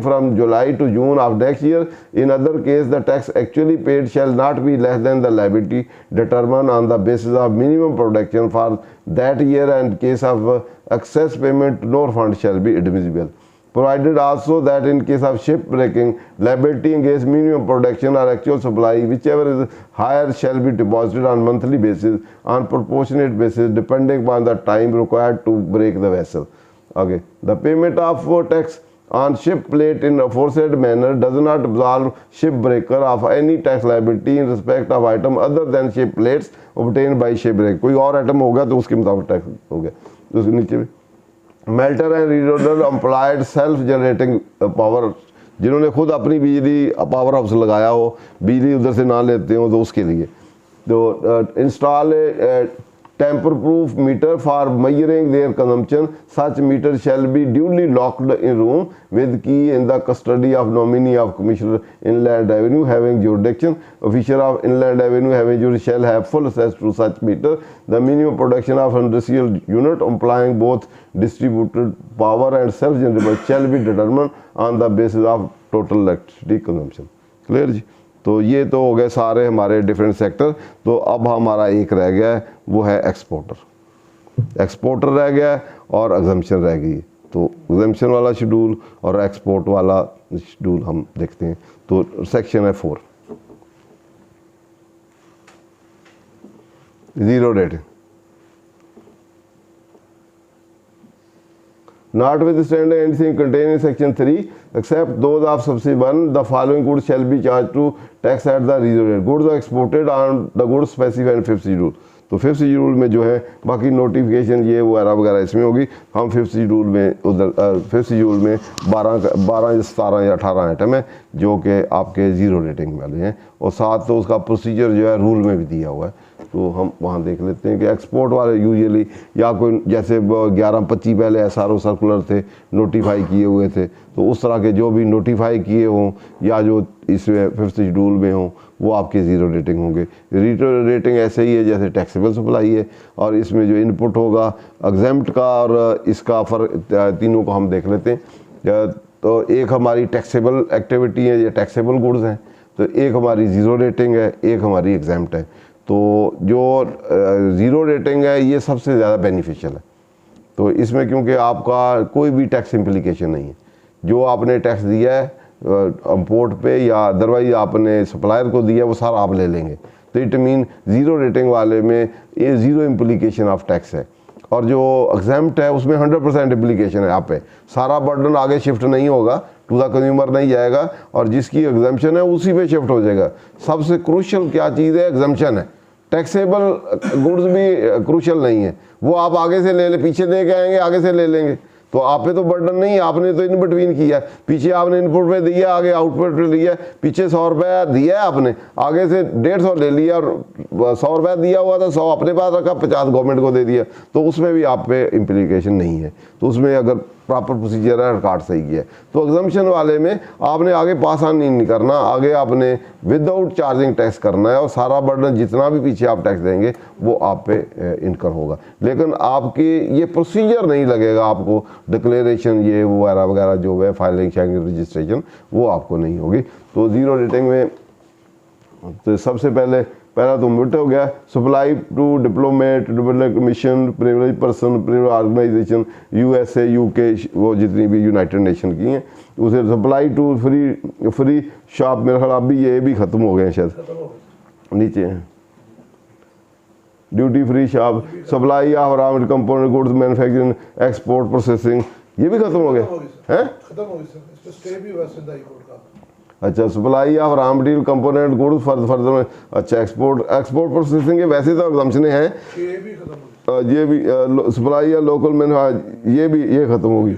from July to June of next year. In other case, the tax actually paid shall not be less than the liability determined on the basis of minimum production for that year, and case of excess payment no refund shall be admissible. Provided also that in case of ship breaking, liability against minimum production or actual supply, whichever is higher, shall be deposited on monthly basis on proportionate basis depending upon the time required to break the vessel. Okay, the payment of tax on ship plate in aforesaid manner does not absolve ship breaker of any tax liability in respect of item other than ship plates obtained by ship break। कोई और item होगा तो उसके मुताबिक tax हो गया। उसके नीचे भी मेल्टर एंड रीलोडर एम्प्लॉयड सेल्फ जनरेटिंग पावर, जिन्होंने खुद अपनी बिजली पावर हाउस लगाया हो, बिजली उधर से ना लेते हो तो उसके लिए। तो install tamper proof meter for measuring their consumption. Such meter shall be duly locked in room with key in the custody of nominee of Commissioner Inland Revenue having jurisdiction. Officer of Inland Revenue having jurisdiction shall have full access to such meter. The minimum production of industrial unit employing both distributed power and self-generable shall be determined on the basis of total electricity consumption. Clear जी? तो ये तो हो गए सारे हमारे different sector. तो अब हमारा एक रह गया है, वो है एक्सपोर्टर रह गया है और एग्जम्पशन रह गई। तो एग्जम्पशन वाला शेड्यूल और एक्सपोर्ट वाला शेड्यूल हम देखते हैं। तो सेक्शन है 4 zero rating. Notwithstanding anything contained in section 3 except those of subsection 1, the following goods shall be charged to tax at the reserve rate. Goods are exported on the goods specified in 5th schedule। तो 5th schedule में जो है बाकी notification ये वगैरह इसमें होगी। हम 5th schedule में उधर 5th schedule में 12 17 या 18 आइटम है जो कि आपके जीरो रेटिंग वाले हैं, और साथ तो उसका प्रोसीजर जो है रूल में भी दिया हुआ है। तो हम वहाँ देख लेते हैं कि एक्सपोर्ट वाले यूजुअली या कोई जैसे 11-25 पहले एसआरओ सर्कुलर थे, नोटिफाई किए हुए थे, तो उस तरह के जो भी नोटिफाई किए हों या जो इसमें 5th शेड्यूल में हों वो आपके ज़ीरो रेटिंग होंगे। रेटिंग ऐसे ही है जैसे टैक्सेबल सप्लाई है, और इसमें जो इनपुट होगा एग्जेम्प्ट का और इसका फ़र्क तीनों को हम देख लेते हैं। तो एक हमारी टैक्सेबल एक्टिविटी है, ये टैक्सेबल गुड्स हैं, तो एक हमारी ज़ीरो रेटिंग है, एक हमारी एग्जेम्प्ट है। तो जो ज़ीरो रेटिंग है ये सबसे ज़्यादा बेनिफिशियल है। तो इसमें क्योंकि आपका कोई भी टैक्स इम्प्लीकेशन नहीं है, जो आपने टैक्स दिया है इंपोर्ट पे या अदरवाइज आपने सप्लायर को दिया वो सारा आप ले लेंगे। तो इट मीन ज़ीरो रेटिंग वाले में ये ज़ीरो इम्प्लीकेशन ऑफ टैक्स है, और जो एग्जेम्प्ट है उसमें 100% इम्प्लीकेशन है। आप पे सारा बर्डन आगे शिफ्ट नहीं होगा, टू द कंज्यूमर नहीं जाएगा, और जिसकी एग्जाम्पशन है उसी पे शिफ्ट हो जाएगा। सबसे क्रूशियल क्या चीज़ है? एग्जाम्पशन है। टैक्सेबल गुड्स भी क्रूशियल नहीं है, वो आप आगे से ले पीछे दे के आएंगे, आगे से ले लेंगे, तो आप पे तो बर्डन नहीं है, आपने तो इन बिटवीन किया। पीछे आपने इनपुट पे दिया, आगे आउटपुट पे लिया, पीछे 100 रुपया दिया है आपने, आगे से 150 ले लिया, और 100 रुपया दिया हुआ था 100 अपने पास रखा, 50 गवर्नमेंट को दे दिया, तो उसमें भी आप पे इम्प्लीकेशन नहीं है। तो उसमें अगर प्रॉपर प्रोसीजर है, रिकॉर्ड सही किया है, तो एग्जम्पशन वाले में आपने आगे पास ऑन नहीं करना, आगे आपने विदाउट चार्जिंग टैक्स करना है, और सारा बर्डन जितना भी पीछे आप टैक्स देंगे वो आप पे इनकर होगा। लेकिन आपके ये प्रोसीजर नहीं लगेगा आपको, डिक्लेरेशन ये वगैरह वगैरह जो है, फाइलिंग शेयरिंग रजिस्ट्रेशन, वो आपको नहीं होगी। तो ज़ीरो रेटिंग में तो सबसे पहला तो मिट हो गया, supply to diplomat, diplomatic mission, privilege person, privilege organization, USA, UK, वो जितनी भी यूनाइटेड नेशन की हैं, उसे सप्लाई टू फ्री शॉप, मेरा ख्याल अभी ये भी ख़त्म हो गए हैं शायद, नीचे हैं duty free shop, supply of raw component goods, manufacturing, export, processing, ये भी ख़त्म हो गया हैं? खत्म हो गई सर, इस पे स्टे भी हुआ सिंध हाई कोर्ट का। अच्छा, supply of raw material component goods further में, अच्छा एक्सपोर्ट प्रोसेसिंग के वैसे तो एग्जाम्पशन हैं, ये भी खत्म हो ये भी सप्लाई या लोकल मैन, ये खत्म होगी।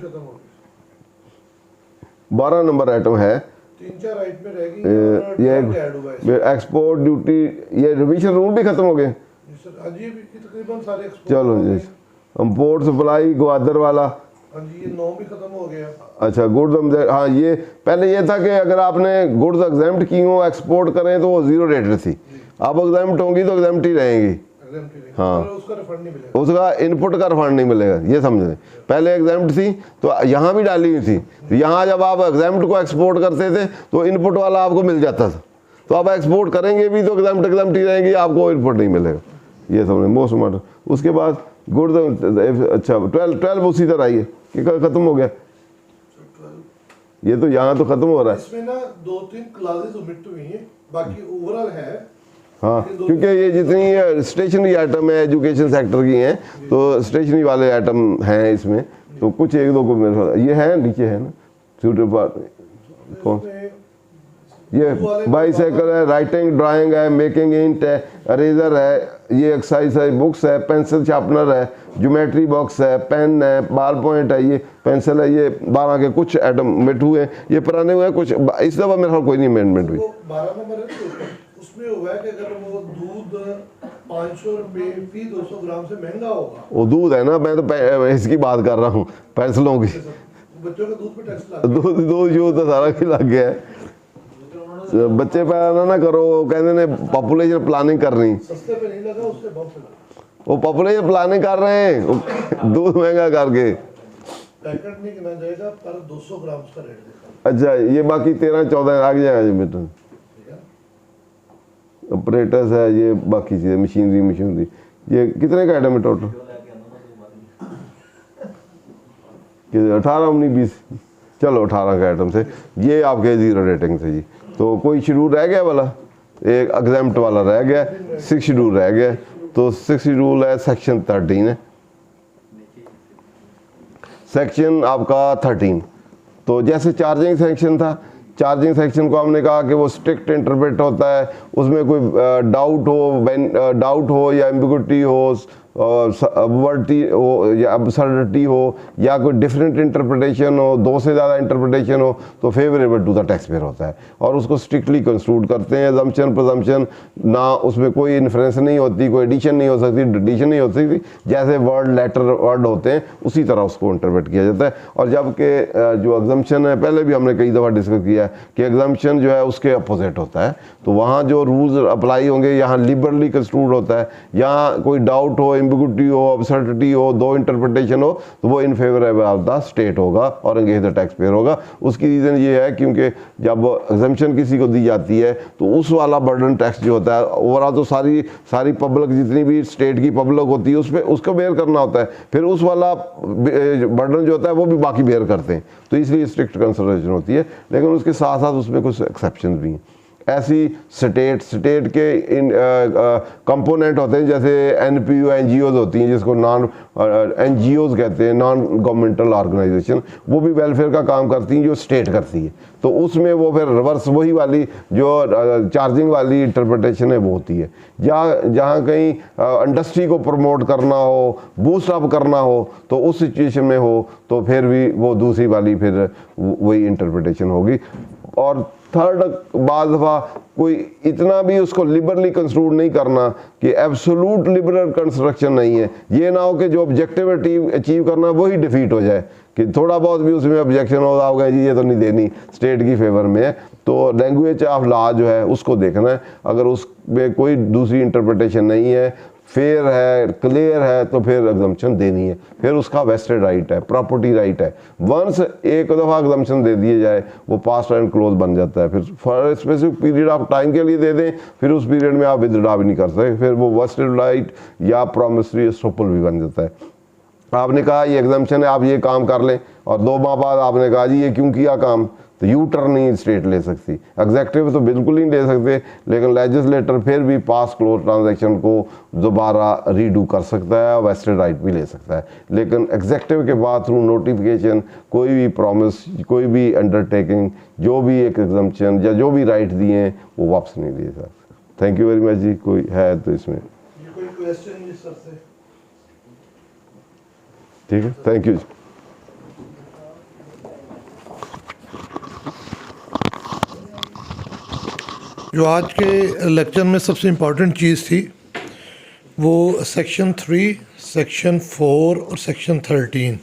12 नंबर आइटम है, 3-4 आइटम में रहेगी, ये एक्सपोर्ट ड्यूटी, ये रिविजन रूल भी खत्म हो गए। सर आज ये भी तकरीबन सारे चलो जी, इंपोर्ट सप्लाई ग्वादर वाला, हाँ जी, ये 9 भी खत्म हो गया। अच्छा गुड्स, हाँ ये पहले ये था कि अगर आपने गुड्स एग्जाम्प्ट की हो, एक्सपोर्ट करें तो वो ज़ीरो रेटेड थी, अब एग्जाम्प्ट होंगी तो एग्जाम्प्ट ही रहेंगी। हाँ, उसका रिफंड नहीं मिलेगा, उसका इनपुट का रिफंड नहीं मिलेगा, ये समझ। पहले एग्जाम्प्ट थी तो यहाँ भी डाली हुई थी, यहाँ जब आप एग्जाम्प्ट को एक्सपोर्ट करते थे तो इनपुट वाला आपको मिल जाता था, तो आप एक्सपोर्ट करेंगे भी तो एग्जाम्प्ट ही रहेंगी, आपको इनपुट नहीं मिलेगा, ये समझ मोस्ट मैटर। उसके बाद गुड्स, अच्छा 12 उसी तरह आई है कि खत्म हो गया, ये तो यहाँ तो खत्म हो रहा है। इसमें ना 2-3 क्लासेस ओमिट हुई हैं, बाकी ओवरऑल है। हाँ, क्योंकि ये जितनी स्टेशनरी आइटम है एजुकेशन सेक्टर की हैं, तो स्टेशनरी वाले आइटम हैं इसमें, तो कुछ 1-2 को मेरे ये है, नीचे है ना सूटेबल, कौन ये बाईसाइकिल है, राइटिंग ड्राइंग है, मेकिंग इंट है, अरेजर है, ये एक्सरसाइज है, बुक्स है, पेंसिल शार्पनर है, ज्योमेट्री बॉक्स है, पेन है, बॉल पॉइंट है, ये पेंसिल है, ये 12 के कुछ आइटम मिट हुए हैं, ये पुराने हुए हैं कुछ, इस दफ़ा मेरे ख्याल कोई नहीं अमेंडमेंट हुई। 12 नंबर है, उसमें हुआ है कि अगर वो दूध 500 रुपये फी 200 ग्राम से महंगा होगा, वो दूध है ना, मैं तो इसकी बात कर रहा हूँ, पेंसिलों की, बच्चों के दूध पे टैक्स लगा, दूध यूज तो सारा की लग गया है। बच्चे पैदा ना करो, कहते ने पॉपुलेशन प्लानिंग कर रही, सस्ते पे नहीं लगा, उससे बहुत पे लगा, वो पॉपुलेशन प्लानिंग कर रहे हैं दूध महंगा करके। पैकेट नहीं गिना जाएगा पर 200 ग्राम का रेट देखा। अच्छा, ये बाकी 13-14 आ जाएगा जी बेटा, ऑपरेटर्स है, ये बाकी चीज़ें मशीनरी, ये कितने का आइटम है टोटल? 18, 19, 20, चलो 18 का आइटम से, ये आपके ज़ीरो रेटिंग थे जी। तो कोई शेड्यूल रह गया वाला, एक एग्जाम्प्ट वाला रह गया, 6 शेड्यूल रह गया, तो 6 शेड्यूल है, सेक्शन 13 है, सेक्शन आपका 13। तो जैसे चार्जिंग सेक्शन था, चार्जिंग सेक्शन को हमने कहा कि वो स्ट्रिक्ट इंटरप्रेट होता है, उसमें कोई डाउट हो या एम्बिगुइटी हो अबवर्टी हो या अबसर्डिटी हो या कोई डिफरेंट इंटरप्रिटेशन हो, दो से ज़्यादा इंटरप्रिटेशन हो, तो favourable to the taxpayer होता है और उसको स्ट्रिक्टली कंक्लूड करते हैं। अजम्पशन प्रजम्पशन ना, उसमें कोई इन्फ्रेंस नहीं होती, कोई एडिशन नहीं हो सकती, डिडीशन नहीं हो सकती, जैसे वर्ड लेटर वर्ड होते हैं उसी तरह उसको इंटरप्रेट किया जाता है। और जबकि जो एग्जम्पशन है, पहले भी हमने कई दफ़ा डिस्कस किया है कि एग्जम्पशन जो है उसके अपोजिट होता है, तो वहाँ जो रूल्स अप्लाई होंगे यहाँ लिबरली कंस्ट्रूड होता है। यहाँ कोई डाउट हो, एम्बिगुइटी हो, अबसर्डिटी हो, दो इंटरप्रिटेशन हो, तो वो in favour of the state होगा और एंगेज द टैक्स पेयर होगा। उसकी रीज़न ये है क्योंकि जब एग्जम्पशन किसी को दी जाती है तो उस वाला बर्डन टैक्स जो होता है ओवरऑल तो सारी पब्लिक, जितनी भी स्टेट की पब्लिक होती है उस पर उसको बेयर करना होता है, फिर उस वाला बर्डन जो होता है वो भी बाकी बेयर करते हैं, तो इसलिए स्ट्रिक्ट कंसिडरेशन होती है। लेकिन उसके साथ साथ उसमें कुछ एक्सेप्शन भी हैं। ऐसी स्टेट के इन कंपोनेंट होते हैं, जैसे NPO NGOs होती हैं, जिसको नॉन NGOs कहते हैं, नॉन गवर्नमेंटल ऑर्गेनाइजेशन, वो भी वेलफेयर का काम करती हैं जो स्टेट करती है, तो उसमें वो फिर रिवर्स वही वाली जो चार्जिंग वाली इंटरप्रिटेशन है वो होती है। जहाँ कहीं इंडस्ट्री को प्रमोट करना हो, बूस्ट अप करना हो, तो उस सिचुएशन में हो तो फिर भी वो दूसरी वाली फिर वही इंटरप्रिटेशन होगी। और थर्ड, बाद दफ़ा कोई इतना भी उसको लिबरली कंस्ट्रूड नहीं करना कि एब्सोलूट लिबरल कंस्ट्रक्शन नहीं है, ये ना हो कि जो ऑब्जेक्टिव अचीव करना वही डिफीट हो जाए, कि थोड़ा बहुत भी उसमें ऑब्जेक्शन होगा जी ये तो नहीं देनी, स्टेट की फेवर में है। तो लैंग्वेज ऑफ लॉ जो है उसको देखना है, अगर उसमें कोई दूसरी इंटरप्रिटेशन नहीं है, फेयर है, क्लियर है, तो फिर एग्जम्पशन देनी है। फिर उसका वेस्टेड राइट है, प्रॉपर्टी राइट है। वंस एक दफ़ा एग्जम्पशन दे दिए जाए वो पास्ट एंड क्लोज बन जाता है, फिर for specific period of time के लिए दे दें, फिर उस पीरियड में आप विदड्रॉ भी नहीं कर सकते, फिर वो वेस्टेड राइट या प्रॉमिसरी एस्टॉपल भी बन जाता है। आपने कहा ये एग्जम्पशन है, आप ये काम कर लें, और 2 माह बाद आपने कहा जी ये क्यों किया काम, तो यू टर्न नहीं स्टेट ले सकती, एग्जेक्टिव तो बिल्कुल ही नहीं ले सकते, लेकिन लेजिस्लेटर फिर भी पास क्लोज ट्रांजैक्शन को दोबारा रीडू कर सकता है, वेस्टेड राइट भी ले सकता है। लेकिन एग्जेक्टिव के बाद थ्रू नोटिफिकेशन कोई भी प्रॉमिस, कोई भी अंडरटेकिंग, जो भी एक एग्जम्पशन या जो भी राइट दिए हैं वो वापस नहीं दे सकते। थैंक यू वेरी मच जी। कोई है तो इसमें कोई क्वेश्चन सर से? ठीक है, थैंक यू। जो आज के लेक्चर में सबसे इम्पॉर्टेंट चीज़ थी वो सेक्शन 3, सेक्शन 4 और सेक्शन 13।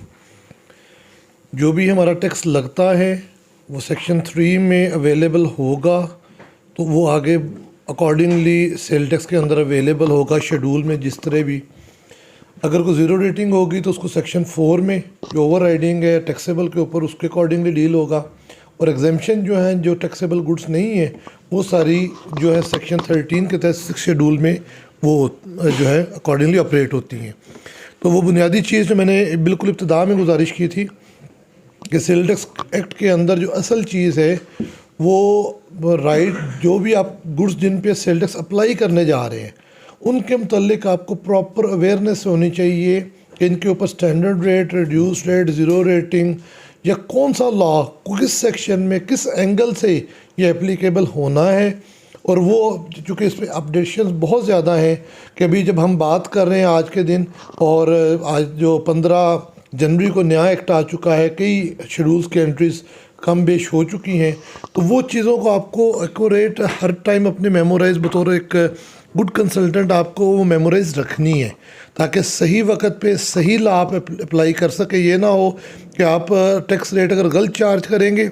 जो भी हमारा टैक्स लगता है वो सेक्शन 3 में अवेलेबल होगा, तो वो आगे अकॉर्डिंगली सेल टैक्स के अंदर अवेलेबल होगा शेड्यूल में जिस तरह भी। अगर कोई ज़ीरो रेटिंग होगी तो उसको सेक्शन 4 में जो ओवर राइडिंग है टैक्सेबल के ऊपर उसके अकॉर्डिंगली डील होगा, और एग्जाम्पशन जो है जो टैक्सेबल गुड्स नहीं है वो सारी जो है सेक्शन 13 के तहत 6 शेड्यूल में वो जो है अकॉर्डिंगली ऑपरेट होती हैं। तो वो बुनियादी चीज़ जो मैंने बिल्कुल इब्तिदा में गुजारिश की थी कि सेल टैक्स एक्ट के अंदर जो असल चीज़ है वो राइट, जो भी आप गुड्स जिन पे सेल टैक्स अप्लाई करने जा रहे हैं उनके मुतल्लिक आपको प्रॉपर अवेयरनेस होनी चाहिए कि इनके ऊपर standard rate, reduce rate, zero rating या कौन सा लॉ किस सेक्शन में किस एंगल से ये एप्लीकेबल होना है। और वो चूँकि इस पर अपडेशन बहुत ज़्यादा हैं कि अभी जब हम बात कर रहे हैं आज के दिन, और आज जो 15 जनवरी को नया एक्ट आ चुका है, कई शेड्यूल्स की एंट्रीज़ कम बेश हो चुकी हैं, तो वो चीज़ों को आपको एक्यूरेट हर टाइम अपने मेमोराइज बतौर एक गुड कंसल्टेंट आपको वो मेमोराइज रखनी है, ताकि सही वक्त पे सही लॉ आप अप्लाई कर सके। ये ना हो कि आप टैक्स रेट अगर गलत चार्ज करेंगे,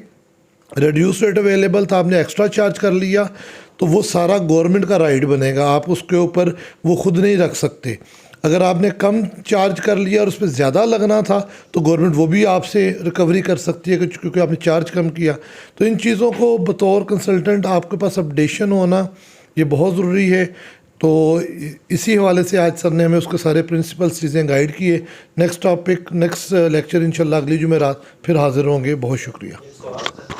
रिड्यूस रेट अवेलेबल था आपने एक्स्ट्रा चार्ज कर लिया, तो वो सारा गवर्नमेंट का राइट बनेगा, आप उसके ऊपर वो खुद नहीं रख सकते। अगर आपने कम चार्ज कर लिया और उस पर ज़्यादा लगना था तो गवर्नमेंट वो भी आपसे रिकवरी कर सकती है क्योंकि आपने चार्ज कम किया। तो इन चीज़ों को बतौर कंसल्टेंट आपके पास अपडेशन होना ये बहुत ज़रूरी है। तो इसी हवाले से आज सर ने हमें उसके सारे प्रिंसिपल्स चीज़ें गाइड किए। नेक्स्ट टॉपिक, नेक्स्ट लेक्चर इंशाल्लाह अगली जुमेरात फिर हाज़िर होंगे। बहुत शुक्रिया।